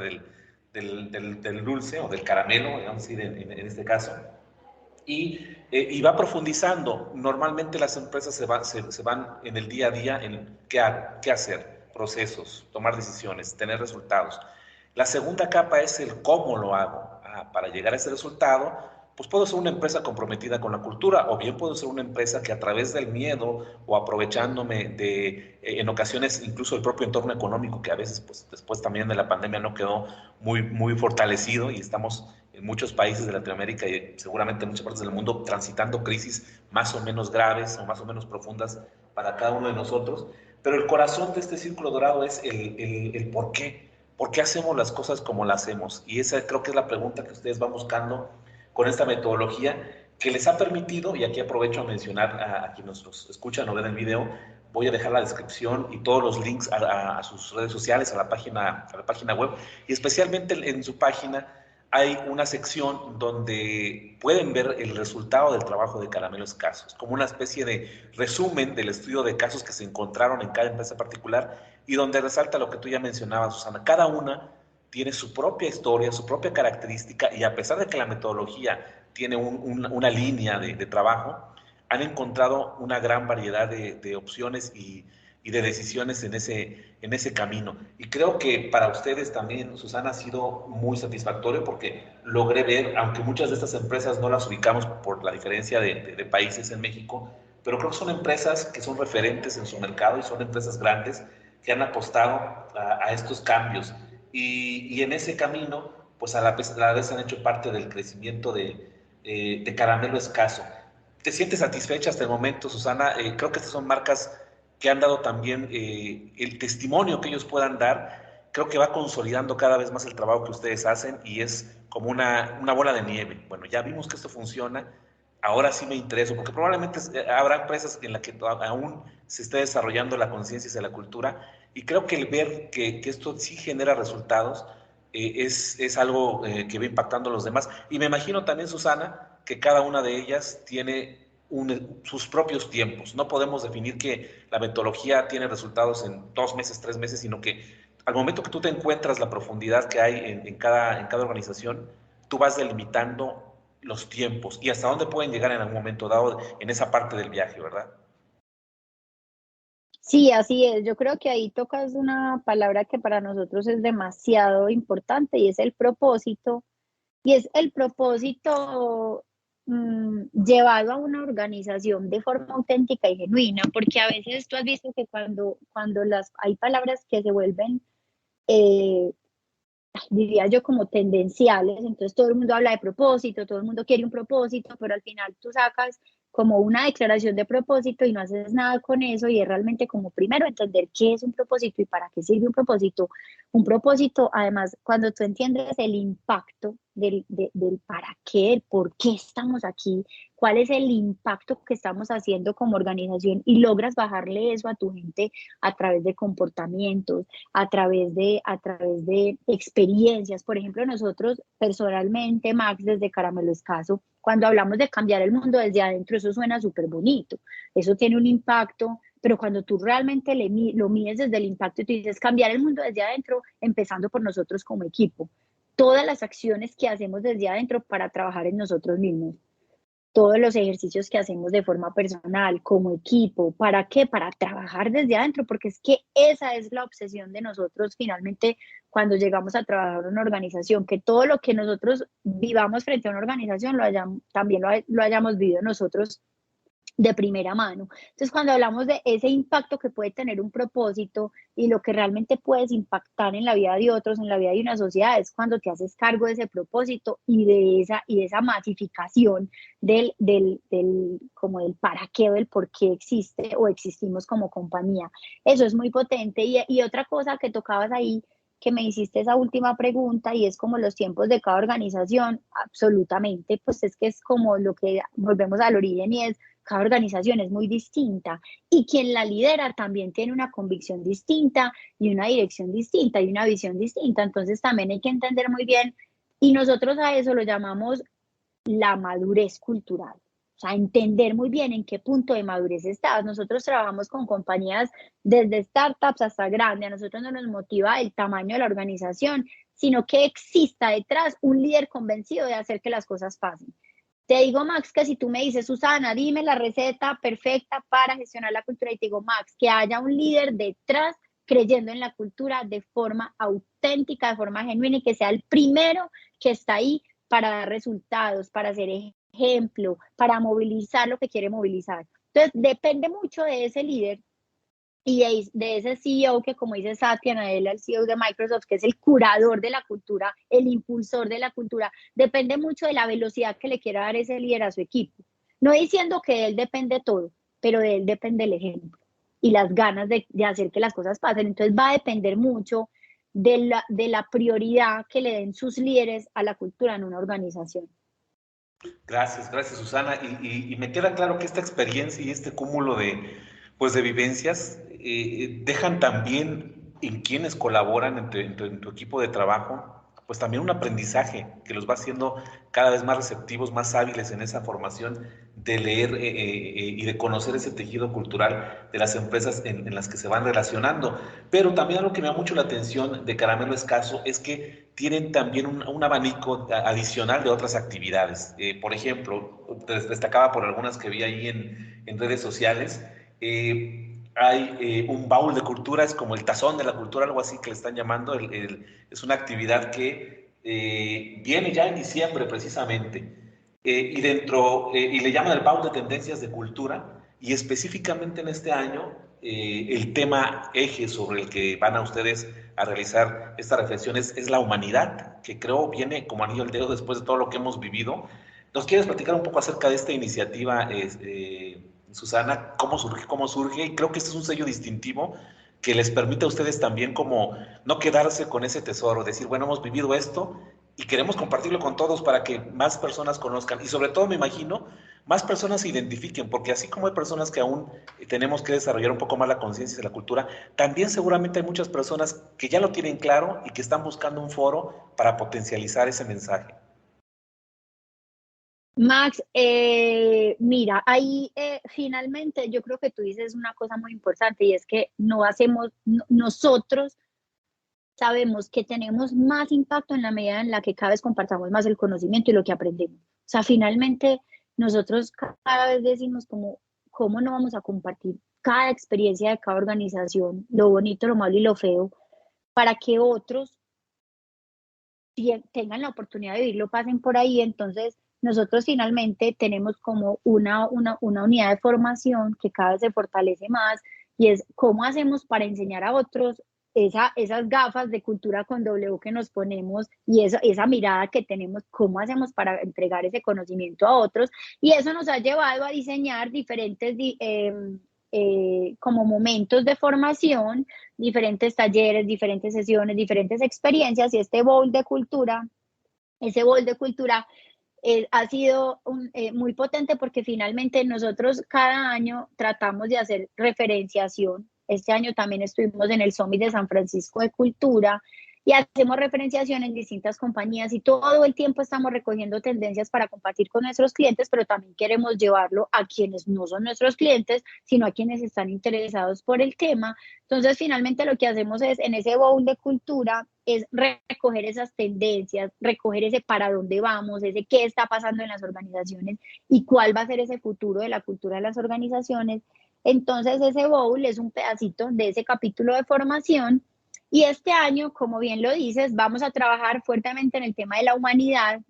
del dulce o del caramelo, digamos así, en este caso, y va profundizando. Normalmente las empresas se van en el día a día en qué hacer, procesos, tomar decisiones, tener resultados. La segunda capa es el cómo lo hago. Para llegar a ese resultado, pues puedo ser una empresa comprometida con la cultura, o bien puedo ser una empresa que a través del miedo o aprovechándome de, en ocasiones, incluso el propio entorno económico, que a veces, pues después también de la pandemia no quedó muy fortalecido, y estamos en muchos países de Latinoamérica y seguramente en muchas partes del mundo transitando crisis más o menos graves o más o menos profundas para cada uno de nosotros. Pero el corazón de este círculo dorado es el por qué. ¿Por qué hacemos las cosas como las hacemos? Y esa creo que es la pregunta que ustedes van buscando con esta metodología que les ha permitido, y aquí aprovecho a mencionar a quienes nos escuchan o ven el video, voy a dejar la descripción y todos los links a sus redes sociales, a la página web, y especialmente en su página hay una sección donde pueden ver el resultado del trabajo de Caramelo Escaso. Es como una especie de resumen del estudio de casos que se encontraron en cada empresa particular y donde resalta lo que tú ya mencionabas, Susana. Cada una tiene su propia historia, su propia característica, y a pesar de que la metodología tiene una línea de trabajo, han encontrado una gran variedad de opciones y de decisiones en ese camino. Y creo que para ustedes también, Susana, ha sido muy satisfactorio porque logré ver, aunque muchas de estas empresas no las ubicamos por la diferencia de países en México, pero creo que son empresas que son referentes en su mercado y son empresas grandes que han apostado a estos cambios. Y en ese camino, pues a la vez han hecho parte del crecimiento de Caramelo Escaso. ¿Te sientes satisfecha hasta el momento, Susana? Creo que estas son marcas que han dado también el testimonio que ellos puedan dar. Creo que va consolidando cada vez más el trabajo que ustedes hacen y es como una bola de nieve. Bueno, ya vimos que esto funciona, ahora sí me intereso, porque probablemente habrá empresas en las que aún se esté desarrollando la conciencia y la cultura, y creo que el ver que esto sí genera resultados es algo que va impactando a los demás. Y me imagino también, Susana, que cada una de ellas tiene sus propios tiempos. No podemos definir que la metodología tiene resultados en 2 meses, 3 meses, sino que al momento que tú te encuentras la profundidad que hay en cada organización, tú vas delimitando los tiempos y hasta dónde pueden llegar en algún momento dado en esa parte del viaje, ¿verdad? Sí, así es. Yo creo que ahí tocas una palabra que para nosotros es demasiado importante y es el propósito. Y es el propósito llevado a una organización de forma auténtica y genuina, porque a veces tú has visto que cuando hay palabras que se vuelven eh, diría yo, como tendenciales. Entonces todo el mundo habla de propósito, todo el mundo quiere un propósito, pero al final tú sacas como una declaración de propósito y no haces nada con eso, y es realmente como primero entender qué es un propósito y para qué sirve un propósito. Un propósito, además, cuando tú entiendes el impacto del para qué, el por qué estamos aquí, cuál es el impacto que estamos haciendo como organización, y logras bajarle eso a tu gente a través de comportamientos, a través de experiencias. Por ejemplo, nosotros personalmente, Max, desde Caramelo Escaso, cuando hablamos de cambiar el mundo desde adentro, eso suena súper bonito, eso tiene un impacto, pero cuando tú realmente lo mides desde el impacto y tú dices cambiar el mundo desde adentro, empezando por nosotros como equipo, todas las acciones que hacemos desde adentro para trabajar en nosotros mismos, todos los ejercicios que hacemos de forma personal, como equipo. ¿Para qué? Para trabajar desde adentro, porque es que esa es la obsesión de nosotros finalmente cuando llegamos a trabajar en una organización, que todo lo que nosotros vivamos frente a una organización también lo hayamos vivido nosotros de primera mano. Entonces, cuando hablamos de ese impacto que puede tener un propósito y lo que realmente puedes impactar en la vida de otros, en la vida de una sociedad, es cuando te haces cargo de ese propósito y de esa masificación como del para qué o del por qué existe o existimos como compañía. Eso es muy potente. Y otra cosa que tocabas ahí, que me hiciste esa última pregunta, y es como los tiempos de cada organización. Absolutamente, pues es que es como lo que volvemos al origen, y es cada organización es muy distinta, y quien la lidera también tiene una convicción distinta y una dirección distinta y una visión distinta. Entonces también hay que entender muy bien, y nosotros a eso lo llamamos la madurez cultural. O sea, entender muy bien en qué punto de madurez estás. Nosotros trabajamos con compañías desde startups hasta grandes. A nosotros no nos motiva el tamaño de la organización, sino que exista detrás un líder convencido de hacer que las cosas pasen. Te digo, Max, que si tú me dices, Susana, dime la receta perfecta para gestionar la cultura, y te digo, Max, que haya un líder detrás creyendo en la cultura de forma auténtica, de forma genuina y que sea el primero que está ahí para dar resultados, para ser ejemplo, para movilizar lo que quiere movilizar. Entonces, depende mucho de ese líder y de ese CEO que, como dice Satya Nadella, el CEO de Microsoft, que es el curador de la cultura, el impulsor de la cultura, depende mucho de la velocidad que le quiera dar ese líder a su equipo. No diciendo que de él depende todo, pero de él depende el ejemplo y las ganas de hacer que las cosas pasen. Entonces va a depender mucho de la prioridad que le den sus líderes a la cultura en una organización. Gracias, gracias Susana. Y me queda claro que esta experiencia y este cúmulo de, pues, de vivencias dejan también en quienes colaboran en tu equipo de trabajo, pues también un aprendizaje que los va haciendo cada vez más receptivos, más hábiles en esa formación de leer y de conocer ese tejido cultural de las empresas en las que se van relacionando. Pero también algo que me da mucho la atención de Caramelo Escaso es que tienen también un abanico adicional de otras actividades. Por ejemplo, destacaba por algunas que vi ahí en redes sociales. Hay un baúl de cultura, es como el tazón de la cultura, algo así que le están llamando. Es una actividad que viene ya en diciembre precisamente. Y le llaman el baúl de tendencias de cultura. Y específicamente en este año, el tema eje sobre el que van a ustedes a realizar esta reflexión es la humanidad, que creo viene como anillo al dedo después de todo lo que hemos vivido. ¿Nos quieres platicar un poco acerca de esta iniciativa, Susana? ¿Cómo surge? Y creo que este es un sello distintivo que les permite a ustedes también como no quedarse con ese tesoro, decir, bueno, hemos vivido esto y queremos compartirlo con todos para que más personas conozcan y sobre todo me imagino más personas se identifiquen, porque así como hay personas que aún tenemos que desarrollar un poco más la conciencia de la cultura, también seguramente hay muchas personas que ya lo tienen claro y que están buscando un foro para potencializar ese mensaje. Max, mira, ahí finalmente yo creo que tú dices una cosa muy importante y es que no hacemos, nosotros sabemos que tenemos más impacto en la medida en la que cada vez compartamos más el conocimiento y lo que aprendemos. O sea, finalmente nosotros cada vez decimos como, ¿cómo no vamos a compartir cada experiencia de cada organización, lo bonito, lo malo y lo feo, para que otros tengan la oportunidad de vivirlo, pasen por ahí? Entonces, nosotros finalmente tenemos como una unidad de formación que cada vez se fortalece más y es cómo hacemos para enseñar a otros esas gafas de cultura con W que nos ponemos y esa mirada que tenemos, cómo hacemos para entregar ese conocimiento a otros. Y eso nos ha llevado a diseñar diferentes como momentos de formación, diferentes talleres, diferentes sesiones, diferentes experiencias y este bowl de cultura, ese bowl de cultura ha sido muy potente porque finalmente nosotros cada año tratamos de hacer referenciación. Este año también estuvimos en el Summit de San Francisco de Cultura y hacemos referenciación en distintas compañías y todo el tiempo estamos recogiendo tendencias para compartir con nuestros clientes, pero también queremos llevarlo a quienes no son nuestros clientes, sino a quienes están interesados por el tema. Entonces, finalmente lo que hacemos es, en ese bowl de cultura, es recoger esas tendencias, recoger ese para dónde vamos, ese qué está pasando en las organizaciones y cuál va a ser ese futuro de la cultura de las organizaciones. Entonces, ese bowl es un pedacito de ese capítulo de formación y este año, como bien lo dices, vamos a trabajar fuertemente en el tema de la humanidad.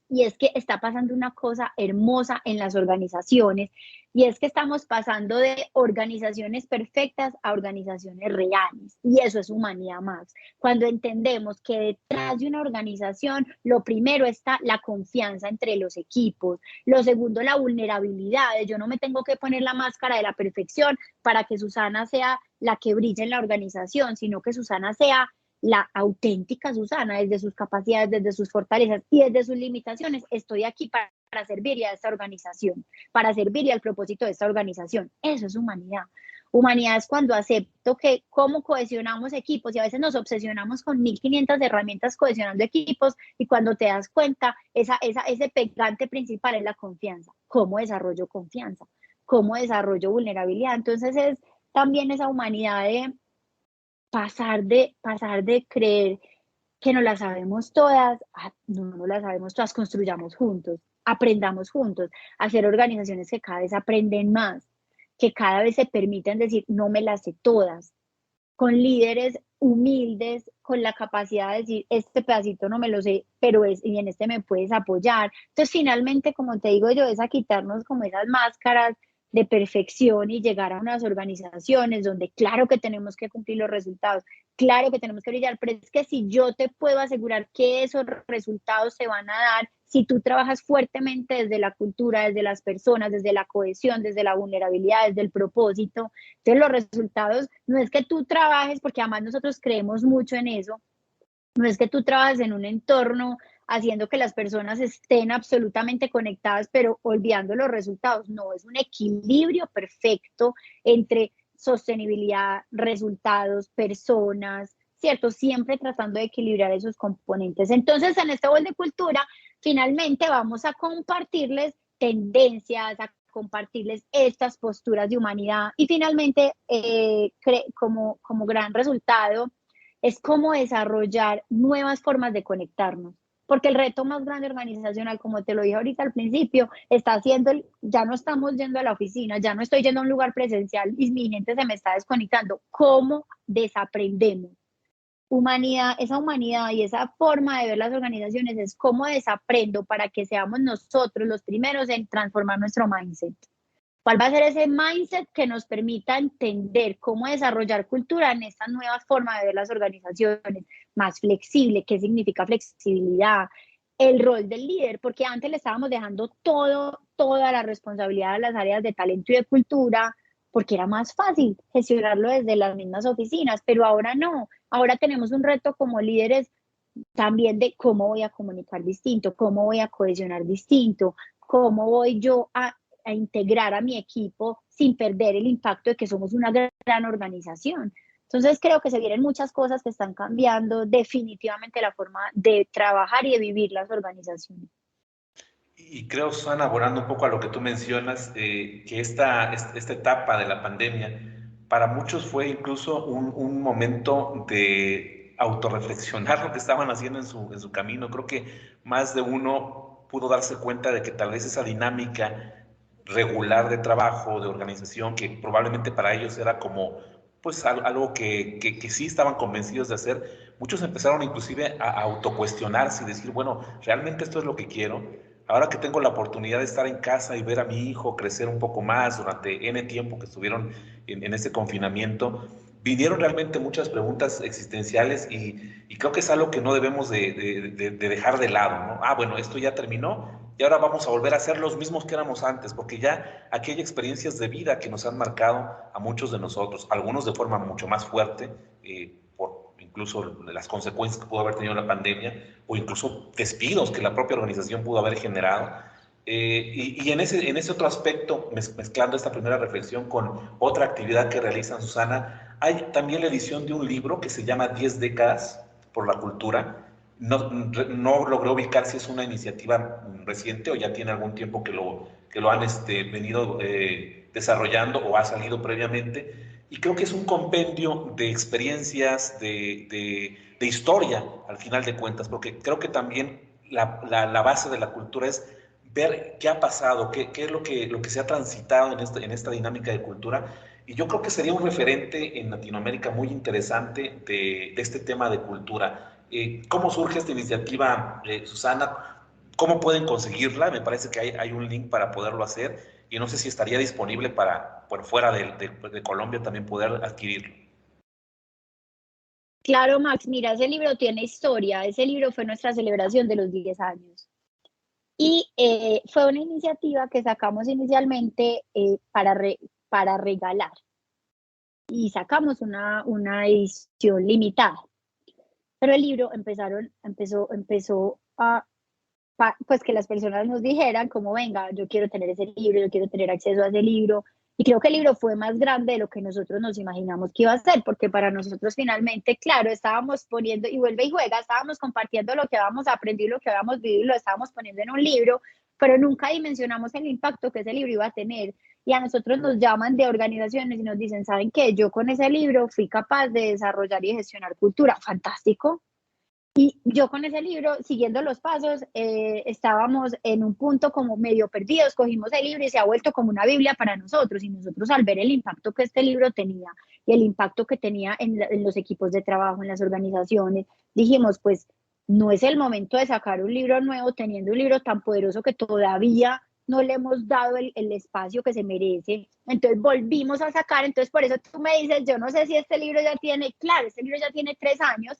Y es que está pasando una cosa hermosa en las organizaciones y es que estamos pasando de organizaciones perfectas a organizaciones reales y eso es humanidad más. Cuando entendemos que detrás de una organización lo primero está la confianza entre los equipos, lo segundo la vulnerabilidad, yo no me tengo que poner la máscara de la perfección para que Susana sea la que brille en la organización, sino que Susana sea la auténtica Susana, desde sus capacidades, desde sus fortalezas y desde sus limitaciones. Estoy aquí para servir a esta organización, para servir al propósito de esta organización. Eso es humanidad. Humanidad es cuando acepto que cómo cohesionamos equipos y a veces nos obsesionamos con 1500 herramientas cohesionando equipos y cuando te das cuenta, ese pegante principal es la confianza. ¿Cómo desarrollo confianza? ¿Cómo desarrollo vulnerabilidad? Entonces es también esa humanidad de pasar de creer que no las sabemos todas, no las sabemos todas, construyamos juntos, aprendamos juntos, hacer organizaciones que cada vez aprenden más, que cada vez se permiten decir, no me las sé todas, con líderes humildes, con la capacidad de decir, este pedacito no me lo sé, pero y en este me puedes apoyar. Entonces, finalmente, como te digo yo, es a quitarnos como esas máscaras de perfección y llegar a unas organizaciones donde claro que tenemos que cumplir los resultados, claro que tenemos que brillar, pero es que si yo te puedo asegurar que esos resultados se van a dar, si tú trabajas fuertemente desde la cultura, desde las personas, desde la cohesión, desde la vulnerabilidad, desde el propósito, entonces los resultados no es que tú trabajes, porque además nosotros creemos mucho en eso, no es que tú trabajes en un entorno haciendo que las personas estén absolutamente conectadas, pero olvidando los resultados. No, es un equilibrio perfecto entre sostenibilidad, resultados, personas, ¿cierto? Siempre tratando de equilibrar esos componentes. Entonces, en este bol de cultura, finalmente vamos a compartirles tendencias, a compartirles estas posturas de humanidad y finalmente, como gran resultado, es cómo desarrollar nuevas formas de conectarnos. Porque el reto más grande organizacional, como te lo dije ahorita al principio, está haciendo, ya no estamos yendo a la oficina, ya no estoy yendo a un lugar presencial y mi gente se me está desconectando. ¿Cómo desaprendemos? Humanidad, esa humanidad y esa forma de ver las organizaciones es cómo desaprendo para que seamos nosotros los primeros en transformar nuestro mindset. ¿Cuál va a ser ese mindset que nos permita entender cómo desarrollar cultura en esta nueva forma de ver las organizaciones, más flexible? ¿Qué significa flexibilidad? El rol del líder, porque antes le estábamos dejando toda la responsabilidad a las áreas de talento y de cultura, porque era más fácil gestionarlo desde las mismas oficinas, pero ahora no. Ahora tenemos un reto como líderes también de cómo voy a comunicar distinto, cómo voy a cohesionar distinto, cómo voy yo a integrar a mi equipo sin perder el impacto de que somos una gran organización. Entonces creo que se vienen muchas cosas que están cambiando definitivamente la forma de trabajar y de vivir las organizaciones. Y creo, Susana, abonando un poco a lo que tú mencionas, que esta etapa de la pandemia para muchos fue incluso un momento de autorreflexionar lo que estaban haciendo en su camino. Creo que más de uno pudo darse cuenta de que tal vez esa dinámica regular de trabajo, de organización, que probablemente para ellos era como pues algo que sí estaban convencidos de hacer, muchos empezaron inclusive a autocuestionarse y decir, bueno, ¿realmente esto es lo que quiero? Ahora que tengo la oportunidad de estar en casa y ver a mi hijo crecer un poco más durante N tiempo que estuvieron en este confinamiento, vinieron realmente muchas preguntas existenciales y creo que es algo que no debemos de dejar de lado, ¿no? Ah, bueno, esto ya terminó y ahora vamos a volver a ser los mismos que éramos antes, porque ya aquí hay experiencias de vida que nos han marcado a muchos de nosotros, algunos de forma mucho más fuerte, por incluso las consecuencias que pudo haber tenido la pandemia, o incluso despidos que la propia organización pudo haber generado. Y en ese otro aspecto, mezclando esta primera reflexión con otra actividad que realiza Susana, hay también la edición de un libro que se llama 10 décadas por la cultura. No logró ubicar si es una iniciativa reciente o ya tiene algún tiempo que lo han venido desarrollando o ha salido previamente. Y creo que es un compendio de experiencias, de historia, al final de cuentas, porque creo que también la base de la cultura es ver qué ha pasado, qué es lo que se ha transitado en esta dinámica de cultura. Y yo creo que sería un referente en Latinoamérica muy interesante de este tema de cultura. ¿Cómo surge esta iniciativa, Susana? ¿Cómo pueden conseguirla? Me parece que hay un link para poderlo hacer y no sé si estaría disponible para por fuera de Colombia también poder adquirirlo. Claro, Max, mira, ese libro tiene historia. Ese libro fue nuestra celebración de los 10 años. Y fue una iniciativa que sacamos inicialmente para regalar. Y sacamos una edición limitada. Pero el libro empezó pues que las personas nos dijeran como, venga, yo quiero tener ese libro, yo quiero tener acceso a ese libro. Y creo que el libro fue más grande de lo que nosotros nos imaginamos que iba a ser, porque para nosotros finalmente, claro, estábamos poniendo, y vuelve y juega, estábamos compartiendo lo que habíamos aprendido, lo que habíamos vivido, y lo estábamos poniendo en un libro, pero nunca dimensionamos el impacto que ese libro iba a tener. Y a nosotros nos llaman de organizaciones y nos dicen, ¿saben qué? Yo con ese libro fui capaz de desarrollar y gestionar cultura. Fantástico. Y yo con ese libro, siguiendo los pasos, estábamos en un punto como medio perdidos, cogimos el libro y se ha vuelto como una Biblia para nosotros. Y nosotros al ver el impacto que este libro tenía y el impacto que tenía en los equipos de trabajo, en las organizaciones, dijimos, pues no es el momento de sacar un libro nuevo teniendo un libro tan poderoso que todavía no le hemos dado el espacio que se merece. Entonces volvimos a sacar, entonces por eso tú me dices, yo no sé si este libro ya tiene, claro, este libro ya tiene 3 años,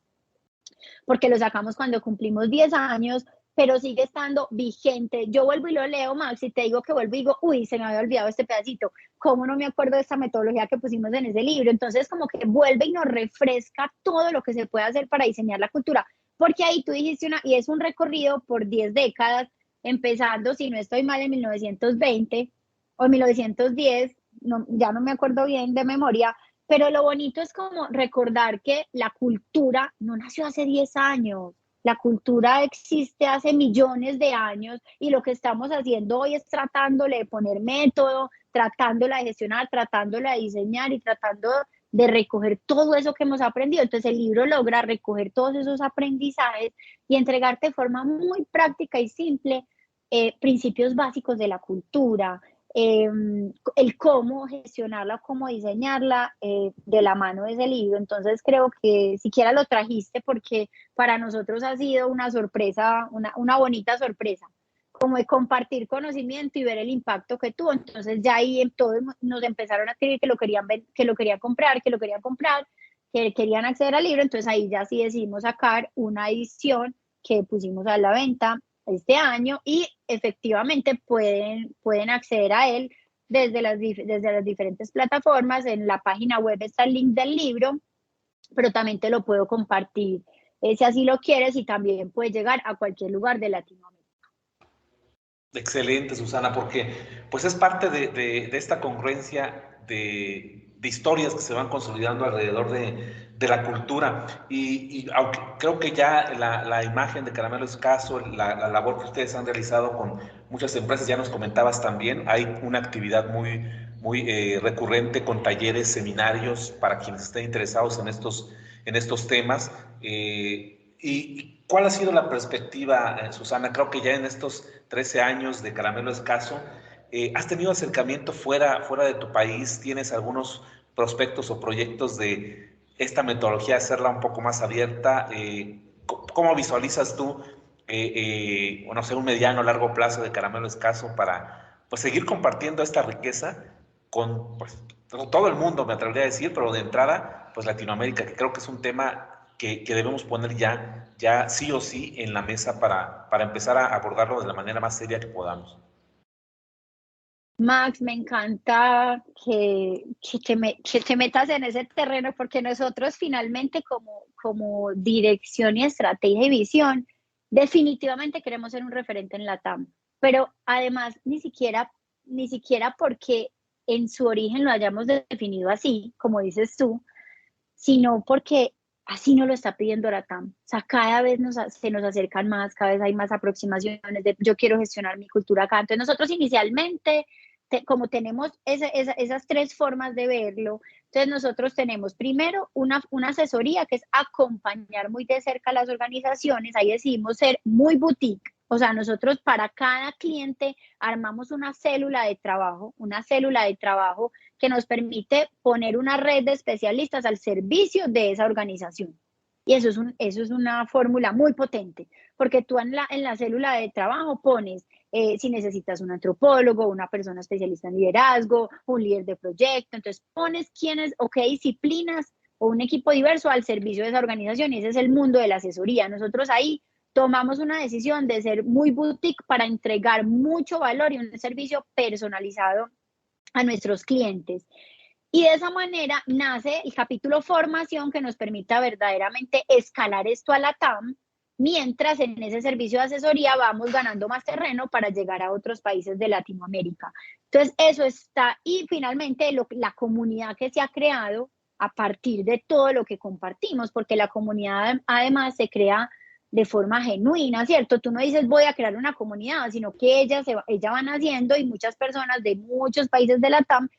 porque lo sacamos cuando cumplimos 10 años, pero sigue estando vigente. Yo vuelvo y lo leo, Max, y te digo que vuelvo y digo, uy, se me había olvidado este pedacito, ¿cómo no me acuerdo de esta metodología que pusimos en ese libro? Entonces, como que vuelve y nos refresca todo lo que se puede hacer para diseñar la cultura, porque ahí tú dijiste y es un recorrido por 10 décadas, empezando, si no estoy mal, en 1920 o 1910, no, ya no me acuerdo bien de memoria, pero lo bonito es como recordar que la cultura no nació hace 10 años, la cultura existe hace millones de años y lo que estamos haciendo hoy es tratándole de poner método, tratándola de gestionar, tratándola de diseñar y tratando de recoger todo eso que hemos aprendido. Entonces el libro logra recoger todos esos aprendizajes y entregarte de forma muy práctica y simple principios básicos de la cultura, eh, el cómo gestionarla, cómo diseñarla de la mano de ese libro. Entonces creo que siquiera lo trajiste porque para nosotros ha sido una sorpresa, una bonita sorpresa, como de compartir conocimiento y ver el impacto que tuvo. Entonces ya ahí todos nos empezaron a escribir que lo querían ver, que lo querían comprar, que querían acceder al libro. Entonces ahí ya sí decidimos sacar una edición que pusimos a la venta este año y efectivamente pueden acceder a él desde las diferentes plataformas. En la página web está el link del libro, pero también te lo puedo compartir si así lo quieres y también puede llegar a cualquier lugar de Latinoamérica. Excelente, Susana, porque pues es parte de esta congruencia de historias que se van consolidando alrededor de la cultura. Y aunque creo que ya la imagen de Caramelo Escaso, la labor que ustedes han realizado con muchas empresas, ya nos comentabas también, hay una actividad muy recurrente con talleres, seminarios para quienes estén interesados en estos temas. ¿Y cuál ha sido la perspectiva, Susana? Creo que ya en estos 13 años de Caramelo Escaso, ¿has tenido acercamiento fuera de tu país? ¿Tienes algunos prospectos o proyectos de esta metodología, hacerla un poco más abierta? ¿Cómo visualizas tú, no sé, un mediano o largo plazo de Caramelo Escaso para pues, seguir compartiendo esta riqueza con pues, todo el mundo, me atrevería a decir, pero de entrada, pues Latinoamérica, que creo que es un tema que debemos poner ya sí o sí en la mesa para empezar a abordarlo de la manera más seria que podamos? Max, me encanta que te metas en ese terreno porque nosotros finalmente como dirección y estrategia y visión definitivamente queremos ser un referente en la TAM, pero además ni siquiera porque en su origen lo hayamos definido así, como dices tú, sino porque así nos lo está pidiendo la TAM. O sea, cada vez se nos acercan más, cada vez hay más aproximaciones de yo quiero gestionar mi cultura acá. Entonces nosotros inicialmente, como tenemos esas tres formas de verlo, entonces nosotros tenemos primero una asesoría que es acompañar muy de cerca a las organizaciones, ahí decidimos ser muy boutique, o sea, nosotros para cada cliente armamos una célula de trabajo que nos permite poner una red de especialistas al servicio de esa organización. Y eso es una fórmula muy potente, porque tú en la célula de trabajo pones si necesitas un antropólogo, una persona especialista en liderazgo, un líder de proyecto, entonces pones quiénes o qué disciplinas o un equipo diverso al servicio de esa organización y ese es el mundo de la asesoría. Nosotros ahí tomamos una decisión de ser muy boutique para entregar mucho valor y un servicio personalizado a nuestros clientes. Y de esa manera nace el capítulo formación que nos permita verdaderamente escalar esto a la TAM, mientras en ese servicio de asesoría vamos ganando más terreno para llegar a otros países de Latinoamérica. Entonces, eso está, y finalmente la comunidad que se ha creado a partir de todo lo que compartimos, porque la comunidad además se crea de forma genuina, ¿cierto? Tú no dices voy a crear una comunidad, sino que ella va naciendo y muchas personas de muchos países de la TAM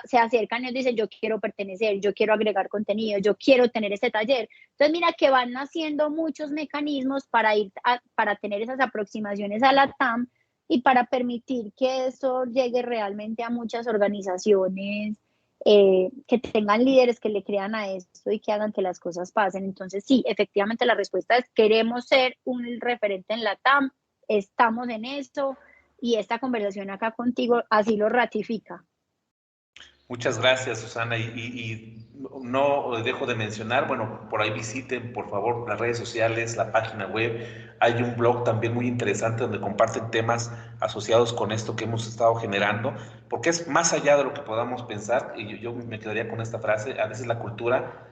se acercan y nos dicen, yo quiero pertenecer, yo quiero agregar contenido, yo quiero tener este taller. Entonces, mira que van haciendo muchos mecanismos para tener esas aproximaciones a la TAM y para permitir que esto llegue realmente a muchas organizaciones, que tengan líderes que le crean a esto y que hagan que las cosas pasen. Entonces, sí, efectivamente la respuesta es, queremos ser un referente en la TAM, estamos en eso, y esta conversación acá contigo así lo ratifica. Muchas gracias, Susana. Y no dejo de mencionar, bueno, por ahí visiten, por favor, las redes sociales, la página web. Hay un blog también muy interesante donde comparten temas asociados con esto que hemos estado generando, porque es más allá de lo que podamos pensar. Y yo me quedaría con esta frase: a veces la cultura,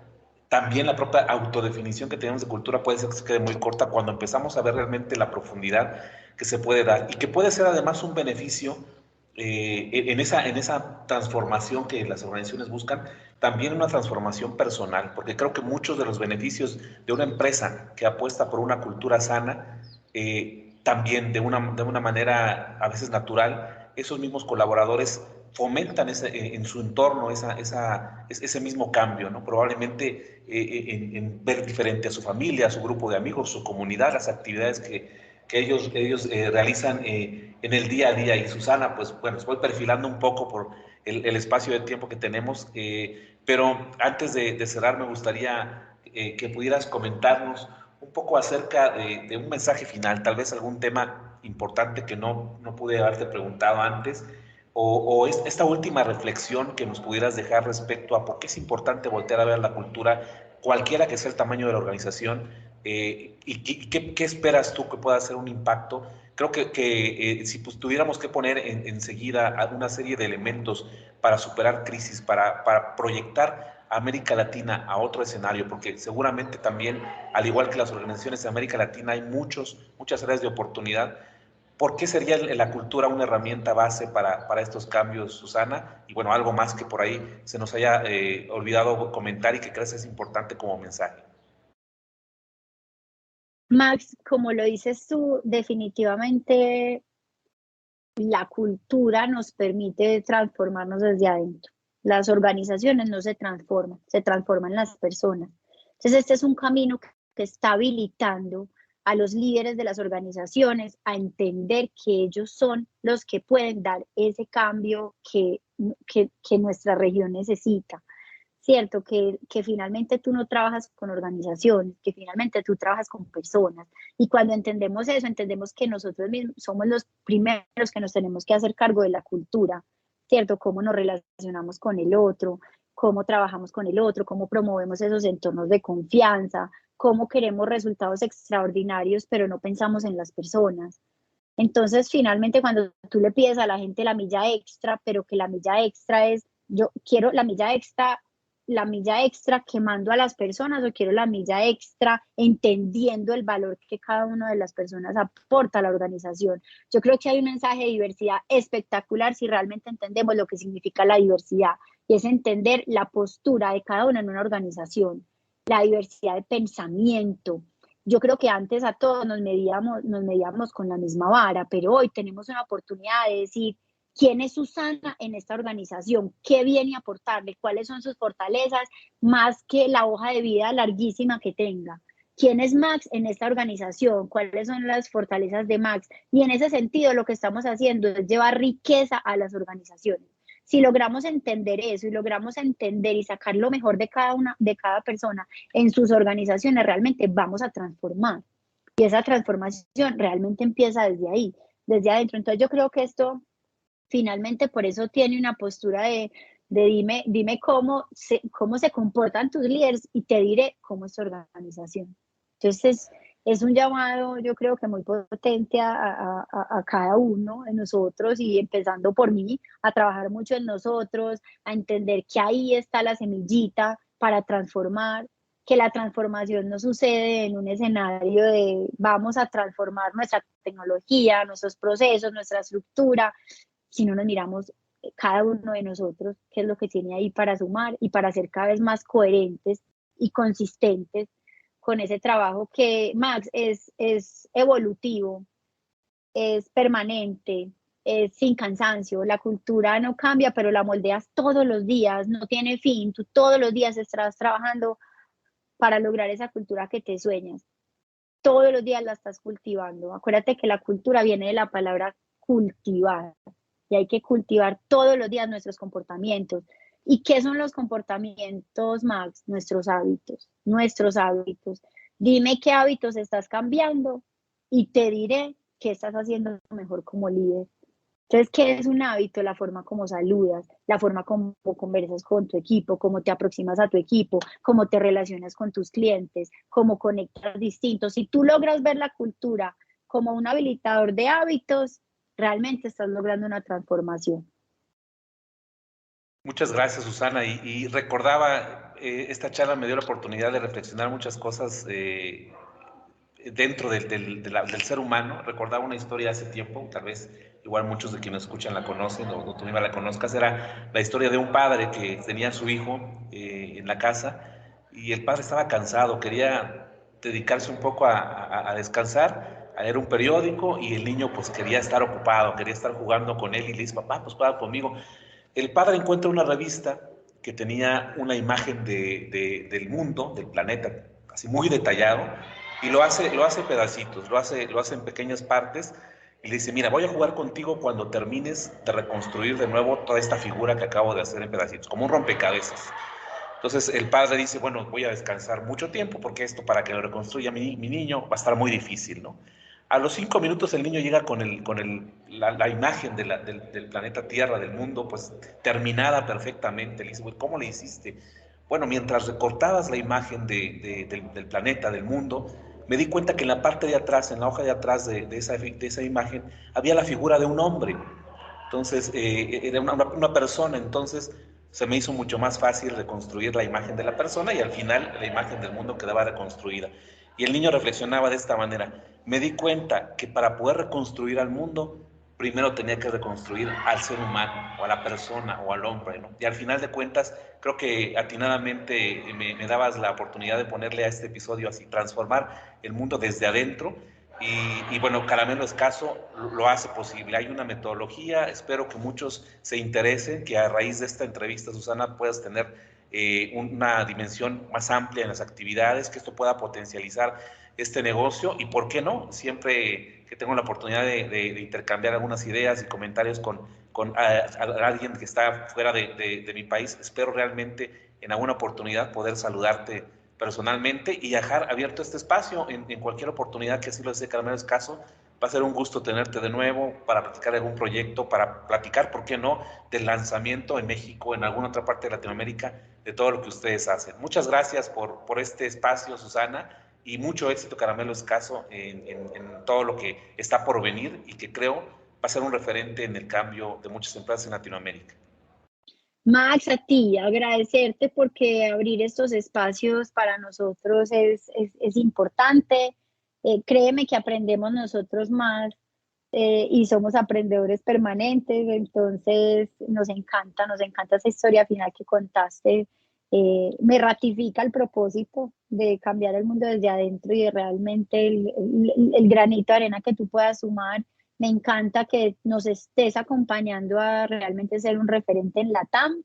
también la propia autodefinición que tenemos de cultura puede ser que se quede muy corta cuando empezamos a ver realmente la profundidad que se puede dar y que puede ser además un beneficio en esa transformación que las organizaciones buscan, también una transformación personal, porque creo que muchos de los beneficios de una empresa que apuesta por una cultura sana, también de una manera a veces natural, esos mismos colaboradores fomentan en su entorno ese mismo cambio, ¿no? Probablemente en ver diferente a su familia, a su grupo de amigos, su comunidad, las actividades que ellos realizan en el día a día. Y Susana, pues bueno, estoy perfilando un poco por el espacio de tiempo que tenemos, pero antes de cerrar me gustaría que pudieras comentarnos un poco acerca de un mensaje final, tal vez algún tema importante que no pude haberte preguntado antes, o esta última reflexión que nos pudieras dejar respecto a por qué es importante voltear a ver la cultura, cualquiera que sea el tamaño de la organización, y qué esperas tú que pueda hacer un impacto. Creo que si pues, tuviéramos que poner enseguida una serie de elementos para superar crisis, para proyectar a América Latina a otro escenario, porque seguramente también, al igual que las organizaciones de América Latina, hay muchas áreas de oportunidad. ¿Por qué sería la cultura una herramienta base para estos cambios, Susana? Y bueno, algo más que por ahí se nos haya olvidado comentar y que crees es importante como mensaje. Max, como lo dices tú, definitivamente la cultura nos permite transformarnos desde adentro. Las organizaciones no se transforman las personas. Entonces, este es un camino que está habilitando a los líderes de las organizaciones a entender que ellos son los que pueden dar ese cambio que nuestra región necesita. Cierto, que finalmente tú no trabajas con organizaciones, que finalmente tú trabajas con personas. Y cuando entendemos eso, entendemos que nosotros mismos somos los primeros que nos tenemos que hacer cargo de la cultura, ¿cierto? Cómo nos relacionamos con el otro, cómo trabajamos con el otro, cómo promovemos esos entornos de confianza, cómo queremos resultados extraordinarios, pero no pensamos en las personas. Entonces, finalmente, cuando tú le pides a la gente la milla extra, pero que la milla extra es, yo quiero la milla extra quemando a las personas o quiero la milla extra entendiendo el valor que cada una de las personas aporta a la organización. Yo creo que hay un mensaje de diversidad espectacular si realmente entendemos lo que significa la diversidad y es entender la postura de cada uno en una organización, la diversidad de pensamiento. Yo creo que antes a todos nos medíamos con la misma vara, pero hoy tenemos una oportunidad de decir quién es Susana en esta organización, qué viene a aportarle, cuáles son sus fortalezas, más que la hoja de vida larguísima que tenga. ¿Quién es Max en esta organización? ¿Cuáles son las fortalezas de Max? Y en ese sentido lo que estamos haciendo es llevar riqueza a las organizaciones. Si logramos entender eso y logramos entender y sacar lo mejor de cada persona en sus organizaciones, realmente vamos a transformar. Y esa transformación realmente empieza desde ahí, desde adentro. Entonces yo creo que esto finalmente por eso tiene una postura de dime cómo se comportan tus líderes y te diré cómo es tu organización. Entonces es un llamado, yo creo que muy potente a cada uno de nosotros y empezando por mí, a trabajar mucho en nosotros, a entender que ahí está la semillita para transformar, que la transformación no sucede en un escenario de vamos a transformar nuestra tecnología, nuestros procesos, nuestra estructura, si no nos miramos cada uno de nosotros, qué es lo que tiene ahí para sumar y para ser cada vez más coherentes y consistentes con ese trabajo que, Max, es evolutivo, es permanente, sin cansancio. La cultura no cambia, pero la moldeas todos los días, no tiene fin. Tú todos los días estás trabajando para lograr esa cultura que te sueñas. Todos los días la estás cultivando. Acuérdate que la cultura viene de la palabra cultivar y hay que cultivar todos los días nuestros comportamientos. ¿Y qué son los comportamientos, Max? Nuestros hábitos, nuestros hábitos. Dime qué hábitos estás cambiando y te diré qué estás haciendo mejor como líder. Entonces, ¿qué es un hábito? La forma como saludas, la forma como conversas con tu equipo, cómo te aproximas a tu equipo, cómo te relacionas con tus clientes, cómo conectas distintos. Si tú logras ver la cultura como un habilitador de hábitos, realmente estás logrando una transformación. Muchas gracias, Susana. Y recordaba, esta charla me dio la oportunidad de reflexionar muchas cosas dentro del ser humano. Recordaba una historia hace tiempo, tal vez igual muchos de quienes escuchan la conocen o tú misma la conozcas, era la historia de un padre que tenía a su hijo en la casa y el padre estaba cansado, quería dedicarse un poco a descansar, a leer un periódico y el niño pues quería estar ocupado, quería estar jugando con él y le dice, papá, pues juega conmigo. El padre encuentra una revista que tenía una imagen del mundo, del planeta, así muy detallado, y lo hace pedacitos, lo hace en pequeñas partes, y le dice, mira, voy a jugar contigo cuando termines de reconstruir de nuevo toda esta figura que acabo de hacer en pedacitos, como un rompecabezas. Entonces el padre dice, bueno, voy a descansar mucho tiempo porque esto para que lo reconstruya mi niño va a estar muy difícil, ¿no? A los 5 minutos el niño llega la imagen del planeta Tierra, del mundo, pues terminada perfectamente. Le dice, ¿cómo le hiciste? Bueno, mientras recortabas la imagen del planeta, del mundo, me di cuenta que en la parte de atrás, en la hoja de atrás de esa imagen, había la figura de un hombre. Entonces, era una persona, entonces se me hizo mucho más fácil reconstruir la imagen de la persona y al final la imagen del mundo quedaba reconstruida. Y el niño reflexionaba de esta manera, me di cuenta que para poder reconstruir al mundo, primero tenía que reconstruir al ser humano, o a la persona, o al hombre, ¿no? Y al final de cuentas, creo que atinadamente me dabas la oportunidad de ponerle a este episodio así, transformar el mundo desde adentro. Y bueno, Caramelo Escaso lo hace posible. Hay una metodología, espero que muchos se interesen, que a raíz de esta entrevista, Susana, puedas tener una dimensión más amplia en las actividades, que esto pueda potencializar este negocio y, ¿por qué no? Siempre que tengo la oportunidad de intercambiar algunas ideas y comentarios con alguien que está fuera de mi país, espero realmente en alguna oportunidad poder saludarte personalmente y dejar abierto este espacio en cualquier oportunidad que así lo desee Caramelo Escaso. Va a ser un gusto tenerte de nuevo para platicar de algún proyecto, para platicar, ¿por qué no?, del lanzamiento en México, en alguna otra parte de Latinoamérica, de todo lo que ustedes hacen. Muchas gracias por este espacio, Susana, y mucho éxito, Caramelo Escaso, en todo lo que está por venir y que creo va a ser un referente en el cambio de muchas empresas en Latinoamérica. Max, a ti, agradecerte porque abrir estos espacios para nosotros es importante. Créeme que aprendemos nosotros más y somos aprendedores permanentes, entonces nos encanta esa historia final que contaste. Me ratifica el propósito de cambiar el mundo desde adentro y de realmente el granito de arena que tú puedas sumar. Me encanta que nos estés acompañando a realmente ser un referente en la TAM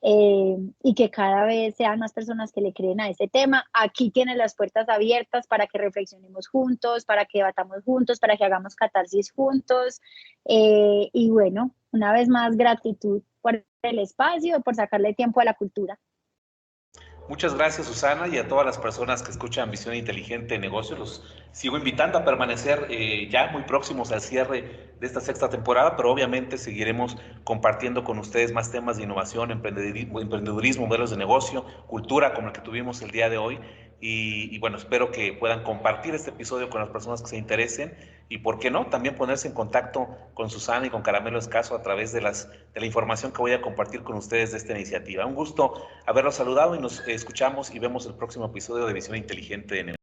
y que cada vez sean más personas que le creen a ese tema. Aquí tienes las puertas abiertas para que reflexionemos juntos, para que debatamos juntos, para que hagamos catarsis juntos. Y bueno, una vez más, gratitud por el espacio, por sacarle tiempo a la cultura. Muchas gracias, Susana, y a todas las personas que escuchan Visión Inteligente de Negocios. Los sigo invitando a permanecer ya muy próximos al cierre de esta sexta temporada, pero obviamente seguiremos compartiendo con ustedes más temas de innovación, emprendedurismo, modelos de negocio, cultura, como el que tuvimos el día de hoy. Y bueno, espero que puedan compartir este episodio con las personas que se interesen y, ¿por qué no?, también ponerse en contacto con Susana y con Caramelo Escaso a través de la información que voy a compartir con ustedes de esta iniciativa. Un gusto haberlos saludado y nos escuchamos y vemos el próximo episodio de Visión Inteligente de Negocios.